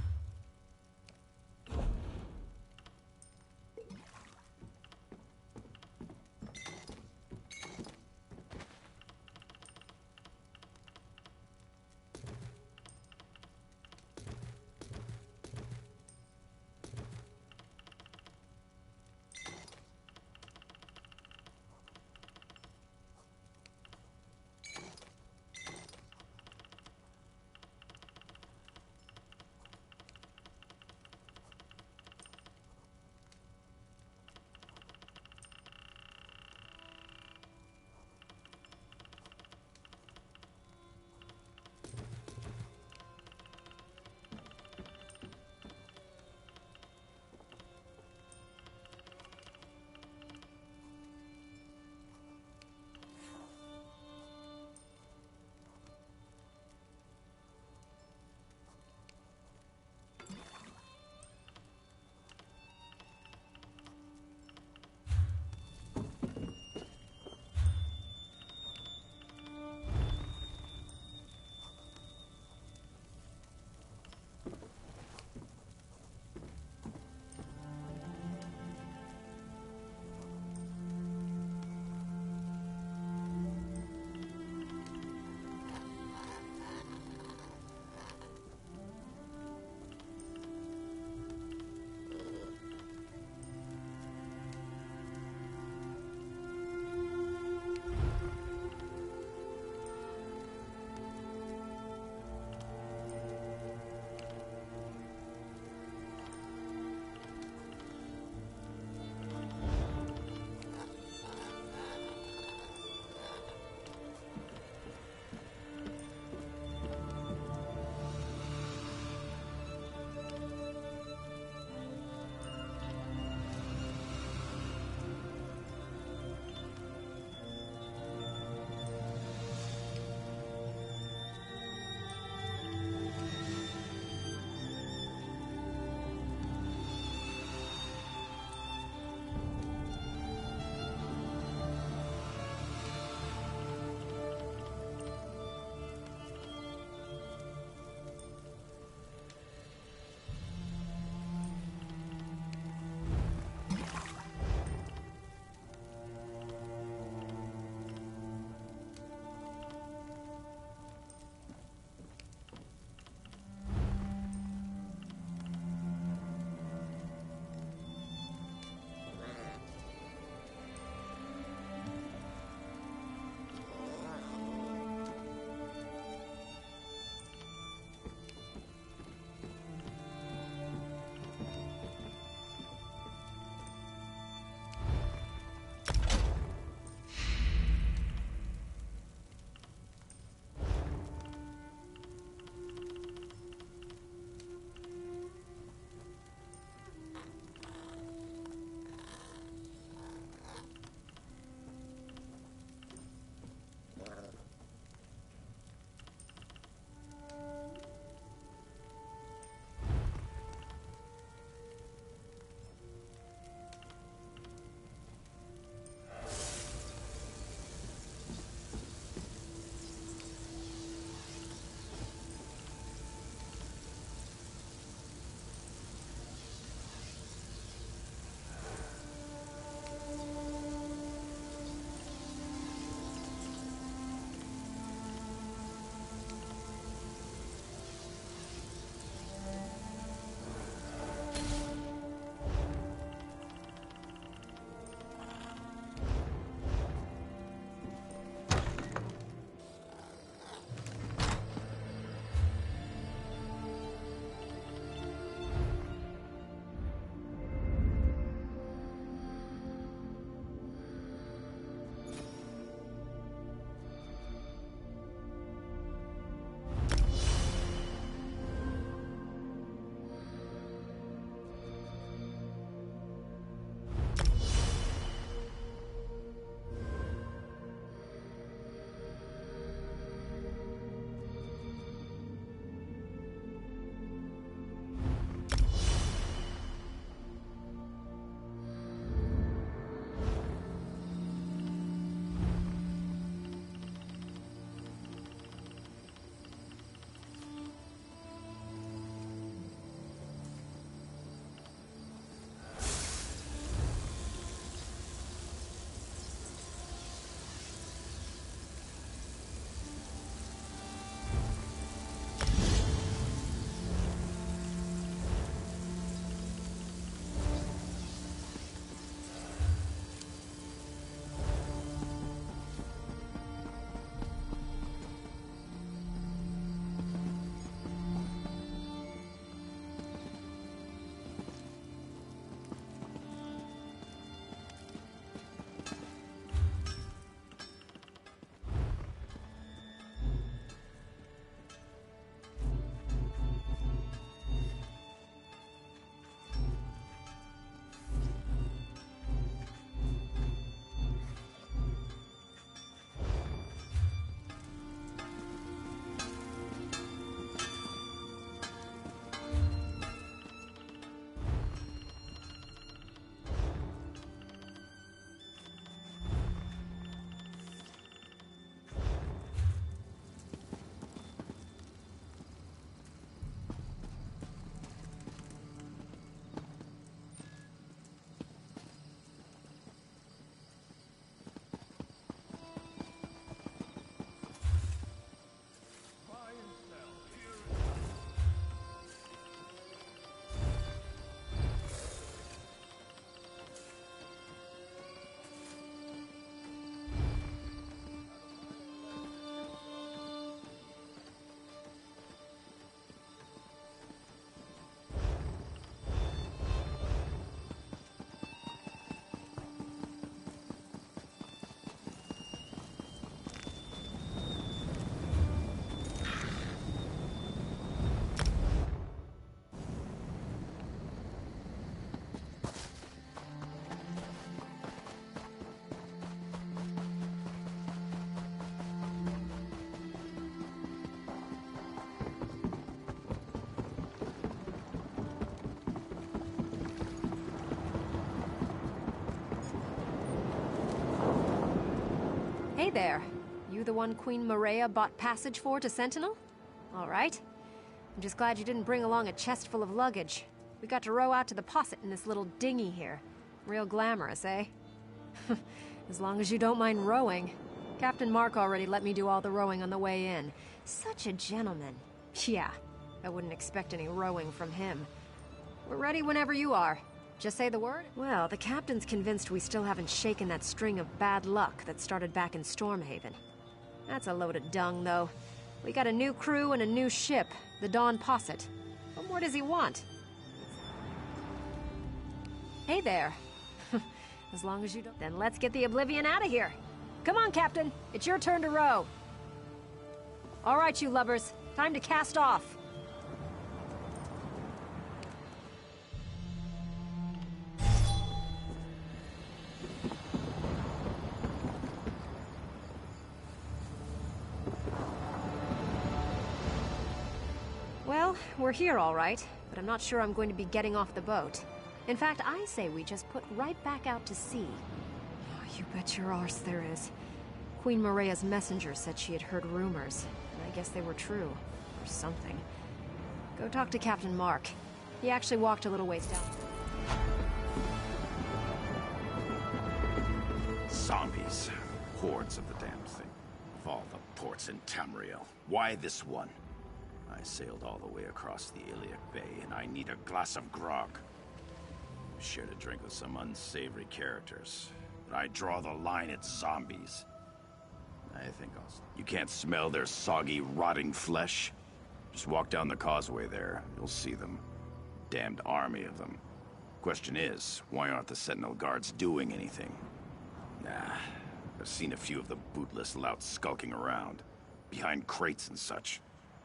Hey there. You the one Queen Maria bought passage for to Sentinel? All right. I'm just glad you didn't bring along a chest full of luggage. We got to row out to the Posset in this little dinghy here. Real glamorous, eh? As long as you don't mind rowing. Captain Mark already let me do all the rowing on the way in. Such a gentleman. Yeah, I wouldn't expect any rowing from him. We're ready whenever you are. Just say the word? Well, the captain's convinced we still haven't shaken that string of bad luck that started back in Stormhaven. That's a load of dung, though. We got a new crew and a new ship, the Dawn Posset. What more does he want? Hey there. As long as you don't... Then let's get the Oblivion out of here. Come on, Captain. It's your turn to row. All right, you lubbers. Time to cast off. Well, we're here all right, but I'm not sure I'm going to be getting off the boat. In fact, I say we just put right back out to sea. Oh, you bet your arse there is. Queen Maria's messenger said she had heard rumors, and I guess they were true, or something. Go talk to Captain Mark. He actually walked a little ways down. Zombies. Hordes of the damn thing. Of all the ports in Tamriel, why this one? I sailed all the way across the Iliac Bay, and I need a glass of grog. Shared a drink with some unsavory characters, but I draw the line at zombies. I think you can't smell their soggy, rotting flesh? Just walk down the causeway there. You'll see them. Damned army of them. Question is, why aren't the Sentinel guards doing anything? Nah, I've seen a few of the bootless louts skulking around, behind crates and such.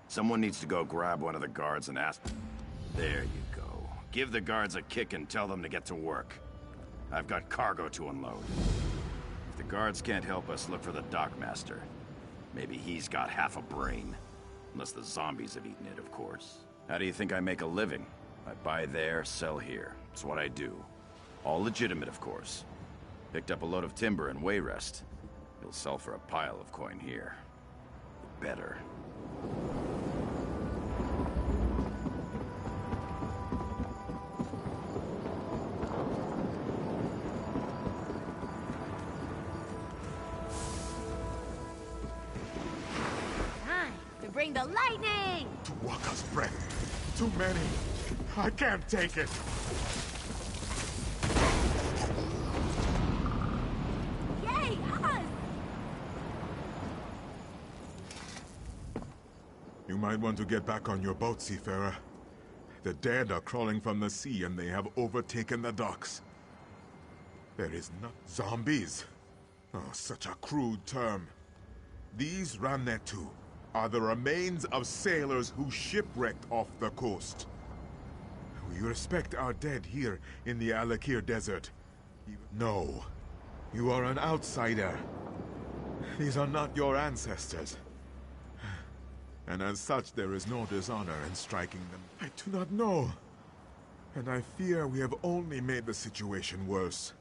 Someone needs to go grab one of the guards and ask... There you go. Give the guards a kick and tell them to get to work. I've got cargo to unload. If the guards can't help us, look for the dockmaster. Maybe he's got half a brain. Unless the zombies have eaten it, of course. How do you think I make a living? I buy there, sell here. It's what I do. All legitimate, of course. Picked up a load of timber in Wayrest. You'll sell for a pile of coin here. Better. Bring the lightning! To Waka's breath. Too many. I can't take it. Yay, us! You might want to get back on your boat, seafarer. The dead are crawling from the sea and they have overtaken the docks. There is not... Zombies? Oh, such a crude term. These Rannetu are the remains of sailors who shipwrecked off the coast. We respect our dead here in the Alakir Desert. No, you are an outsider. These are not your ancestors. And as such, there is no dishonor in striking them. I do not know. And I fear we have only made the situation worse.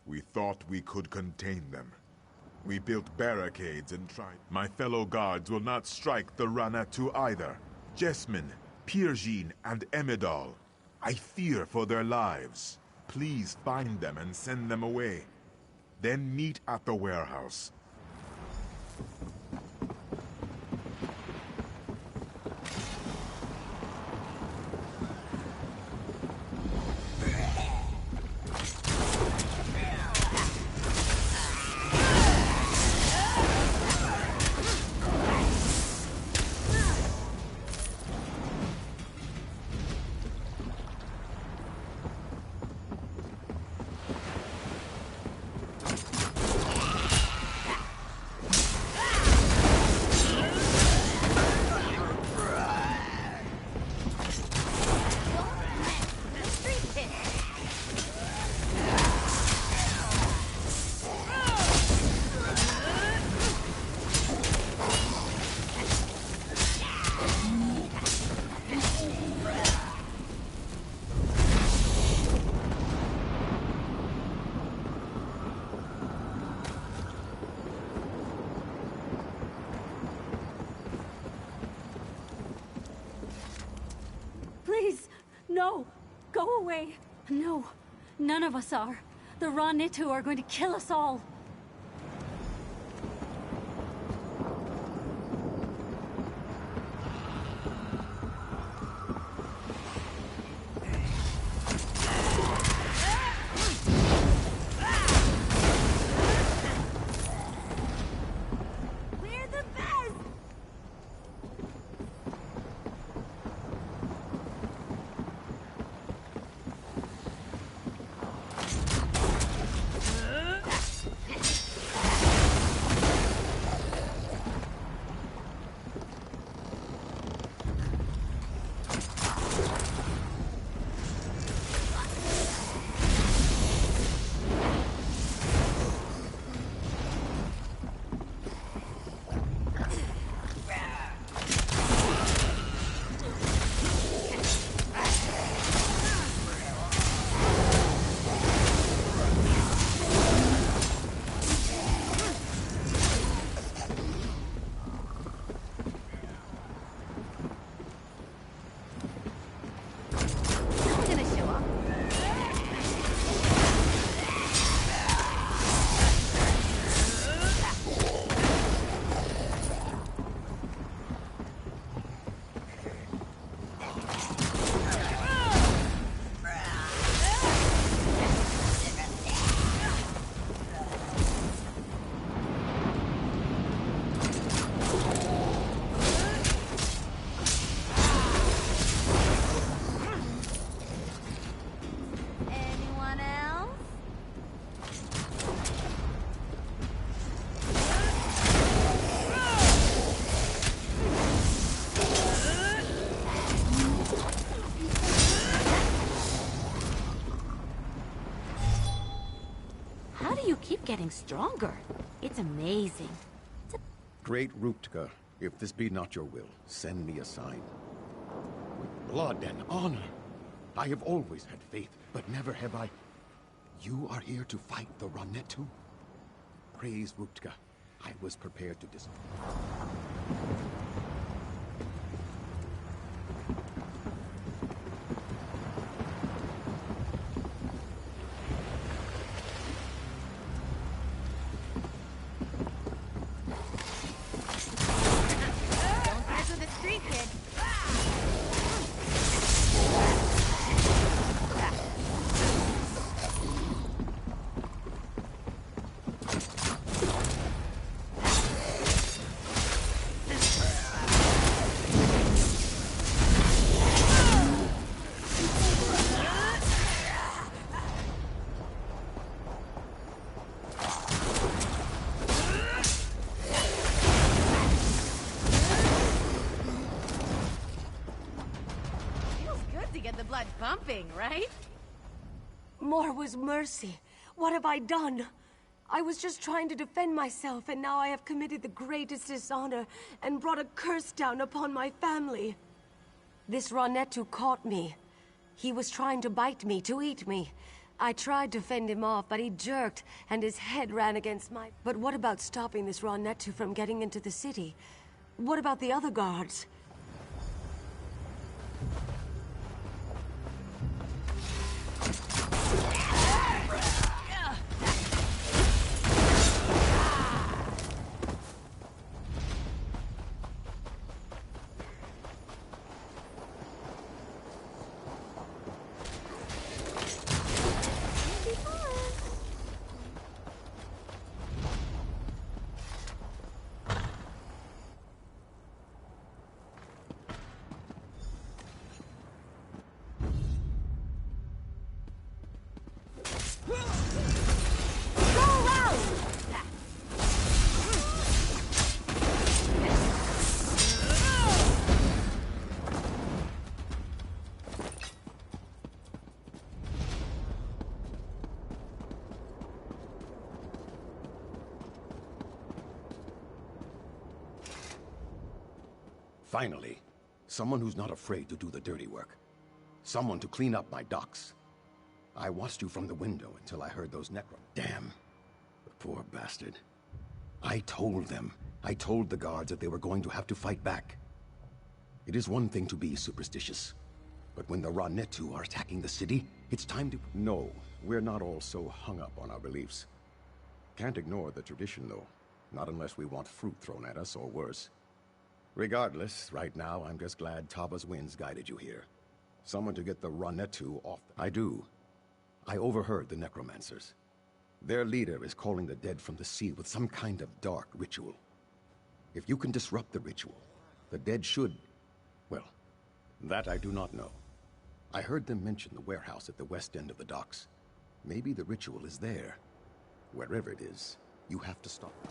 We thought we could contain them. We built barricades and tried. My fellow guards will not strike the Rannetu either. Jessamine, Pirjin, and Emidal. I fear for their lives. Please find them and send them away. Then meet at the warehouse. No! Go away! No, none of us are. The Ra-Nitu are going to kill us all. Getting stronger. It's amazing. Great Ruptka, if this be not your will, send me a sign. With blood and honor. I have always had faith, but never have I... You are here to fight the Ra-Nitu? Praise Ruptka. I was prepared to bumping, right? More was mercy. What have I done? I was just trying to defend myself, and now I have committed the greatest dishonor and brought a curse down upon my family. This Ra-Nitu caught me. He was trying to bite me, to eat me. I tried to fend him off, but he jerked, and his head ran against my... But what about stopping this Ra-Nitu from getting into the city? What about the other guards? Finally, someone who's not afraid to do the dirty work. Someone to clean up my docks. I watched you from the window until I heard those necro... Damn. The poor bastard. I told the guards that they were going to have to fight back. It is one thing to be superstitious, But when the Ra-Netu are attacking the city, it's time to... No, we're not all so hung up on our beliefs. Can't ignore the tradition, though. Not unless we want fruit thrown at us, or worse. Regardless, right now, I'm just glad Taba's winds guided you here. Someone to get the Ra-Netu off. I do. I overheard the necromancers. Their leader is calling the dead from the sea with some kind of dark ritual. If you can disrupt the ritual, the dead should... well, that I do not know. I heard them mention the warehouse at the west end of the docks. Maybe the ritual is there. Wherever it is, you have to stop it.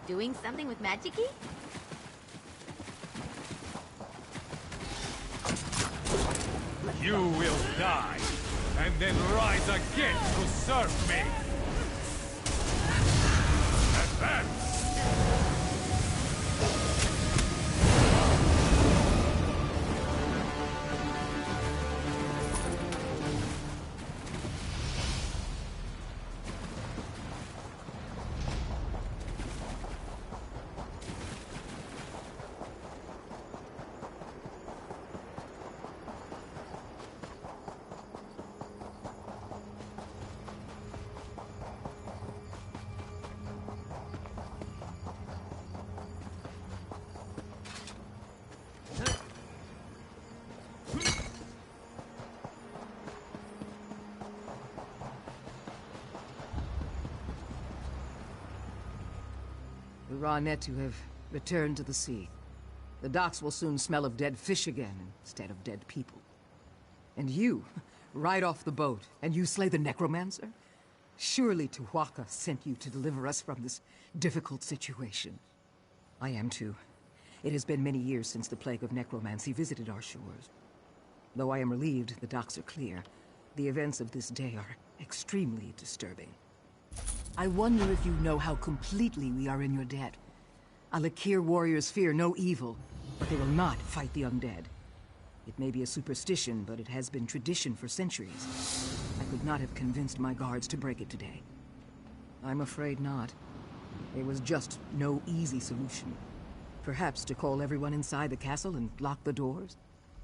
Doing something with magic-y? You will die, and then rise again to serve me! Advance! The Ra-Netu have returned to the sea. The docks will soon smell of dead fish again instead of dead people. And you, ride off the boat, and you slay the necromancer? Surely Tu'whacca sent you to deliver us from this difficult situation. I am too. It has been many years since the plague of necromancy visited our shores. Though I am relieved the docks are clear, the events of this day are extremely disturbing. I wonder if you know how completely we are in your debt. Alakir warriors fear no evil, but they will not fight the undead. It may be a superstition, but it has been tradition for centuries. I could not have convinced my guards to break it today. I'm afraid not. There was just no easy solution. Perhaps to call everyone inside the castle and lock the doors?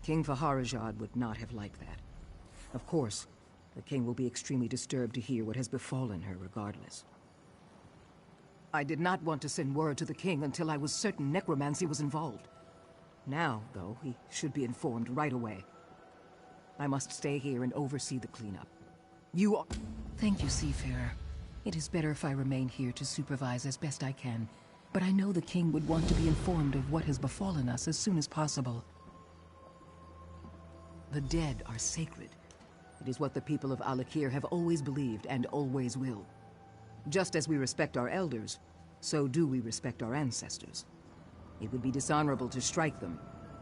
King Faharajad would not have liked that. Of course, the king will be extremely disturbed to hear what has befallen her regardless. I did not want to send word to the king until I was certain necromancy was involved. Now, though, he should be informed right away. I must stay here and oversee the cleanup. You are... Thank you, Seafarer. It is better if I remain here to supervise as best I can. But I know the king would want to be informed of what has befallen us as soon as possible. The dead are sacred. It is what the people of Alakir have always believed and always will. Just as we respect our elders, so do we respect our ancestors. It would be dishonorable to strike them,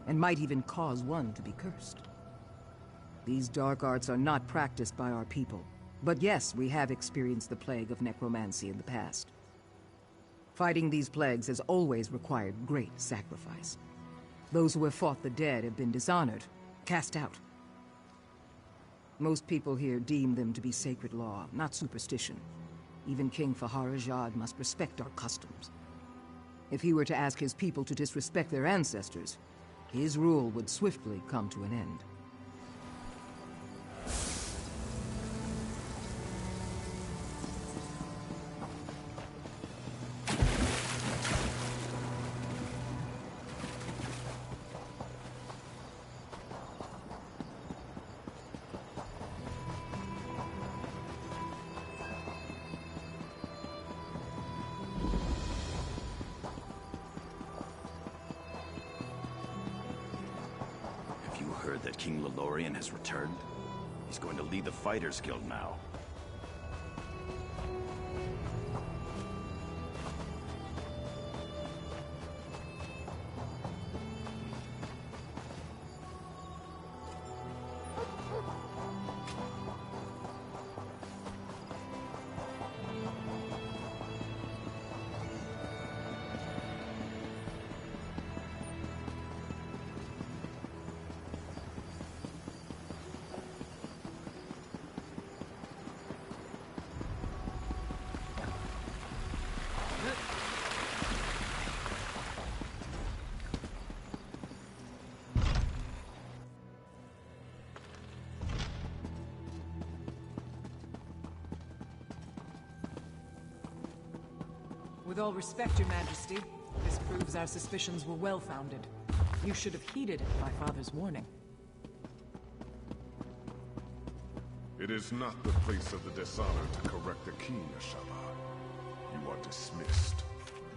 and might even cause one to be cursed. These dark arts are not practiced by our people, but yes, we have experienced the plague of necromancy in the past. Fighting these plagues has always required great sacrifice. Those who have fought the dead have been dishonored, cast out. Most people here deem them to be sacred law, not superstition. Even King Faharajad must respect our customs. If he were to ask his people to disrespect their ancestors, his rule would swiftly come to an end. Heard that King Lelorian has returned? He's going to lead the Fighters Guild now. With all respect, Your Majesty, this proves our suspicions were well-founded. You should have heeded my father's warning. It is not the place of the dishonor to correct the king, Ashaba. You are dismissed.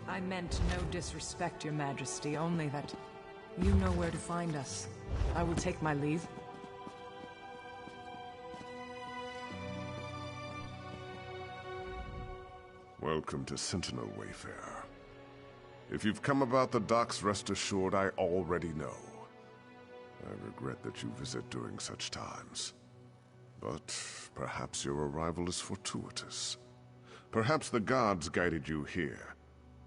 I meant no disrespect, Your Majesty, only that you know where to find us. I will take my leave. Welcome to Sentinel, Wayfarer. If you've come about the docks, rest assured I already know. I regret that you visit during such times. But perhaps your arrival is fortuitous. Perhaps the gods guided you here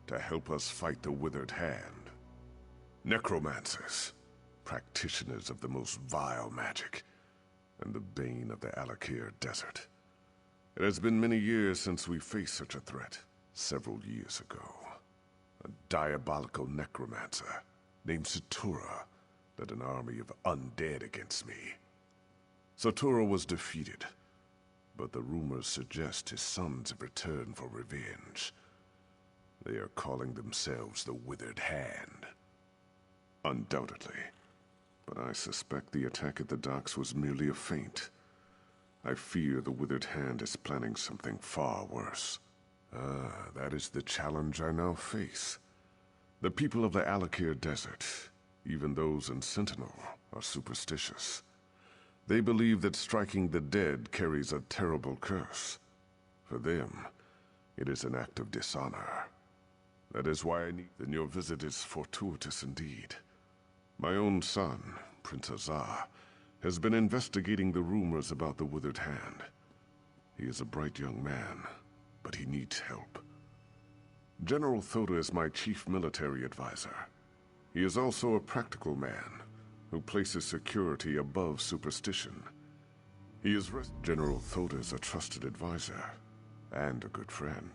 to help us fight the Withered Hand. Necromancers, practitioners of the most vile magic, and the bane of the Alakir Desert. It has been many years since we faced such a threat. Several years ago, a diabolical necromancer named Satura led an army of undead against me. Satura was defeated, but the rumors suggest his sons have returned for revenge. They are calling themselves the Withered Hand. Undoubtedly, but I suspect the attack at the docks was merely a feint. I fear the Withered Hand is planning something far worse. That is the challenge I now face. The people of the Alakir Desert, even those in Sentinel, are superstitious. They believe that striking the dead carries a terrible curse. For them, it is an act of dishonor. That is why I need... Then your visit is fortuitous indeed. My own son, Prince Azar, has been investigating the rumors about the Withered Hand. He is a bright young man, but he needs help. General Thota is my chief military advisor. He is also a practical man who places security above superstition. He is General Thota is a trusted advisor and a good friend.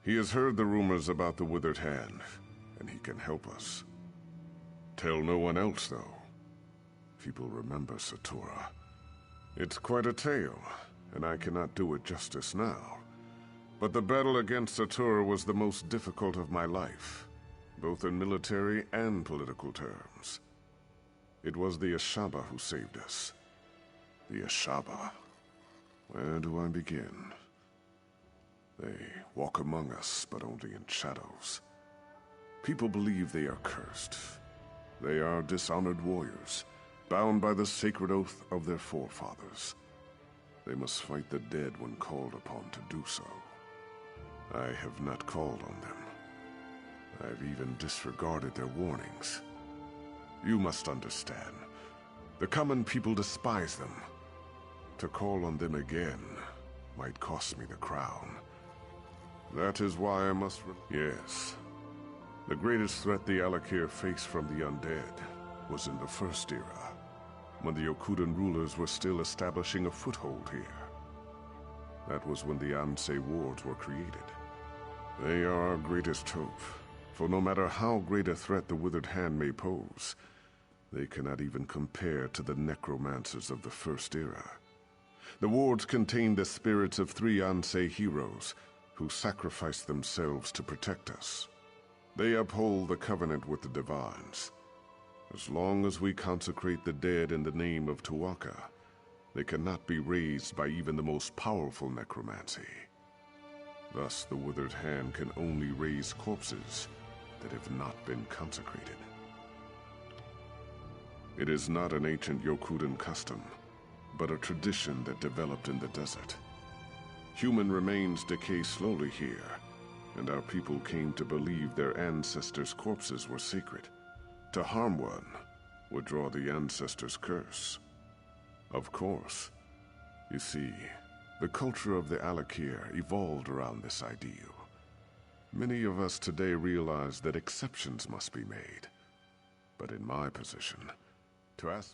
He has heard the rumors about the Withered Hand, and he can help us. Tell no one else, though. People remember Satora. It's quite a tale, and I cannot do it justice now. But the battle against Satora was the most difficult of my life, both in military and political terms. It was the Ashaba who saved us. The Ashaba. Where do I begin? They walk among us, but only in shadows. People believe they are cursed. They are dishonored warriors, bound by the sacred oath of their forefathers. They must fight the dead when called upon to do so. I have not called on them. I've even disregarded their warnings. You must understand. The common people despise them. To call on them again might cost me the crown. That is why I must Yes. The greatest threat the Alakir faced from the undead was in the First Era, when the Yokudan rulers were still establishing a foothold here. That was when the Ansei wards were created. They are our greatest hope, for no matter how great a threat the Withered Hand may pose, they cannot even compare to the necromancers of the First Era. The wards contain the spirits of 3 Ansei heroes who sacrificed themselves to protect us. They uphold the covenant with the Divines. As long as we consecrate the dead in the name of Tu'whacca, they cannot be raised by even the most powerful necromancy. Thus, the Withered Hand can only raise corpses that have not been consecrated. It is not an ancient Yokudan custom, but a tradition that developed in the desert. Human remains decay slowly here, and our people came to believe their ancestors' corpses were sacred. To harm one would draw the ancestors' curse. Of course. You see, the culture of the Alakir evolved around this ideal. Many of us today realize that exceptions must be made. But in my position, to ask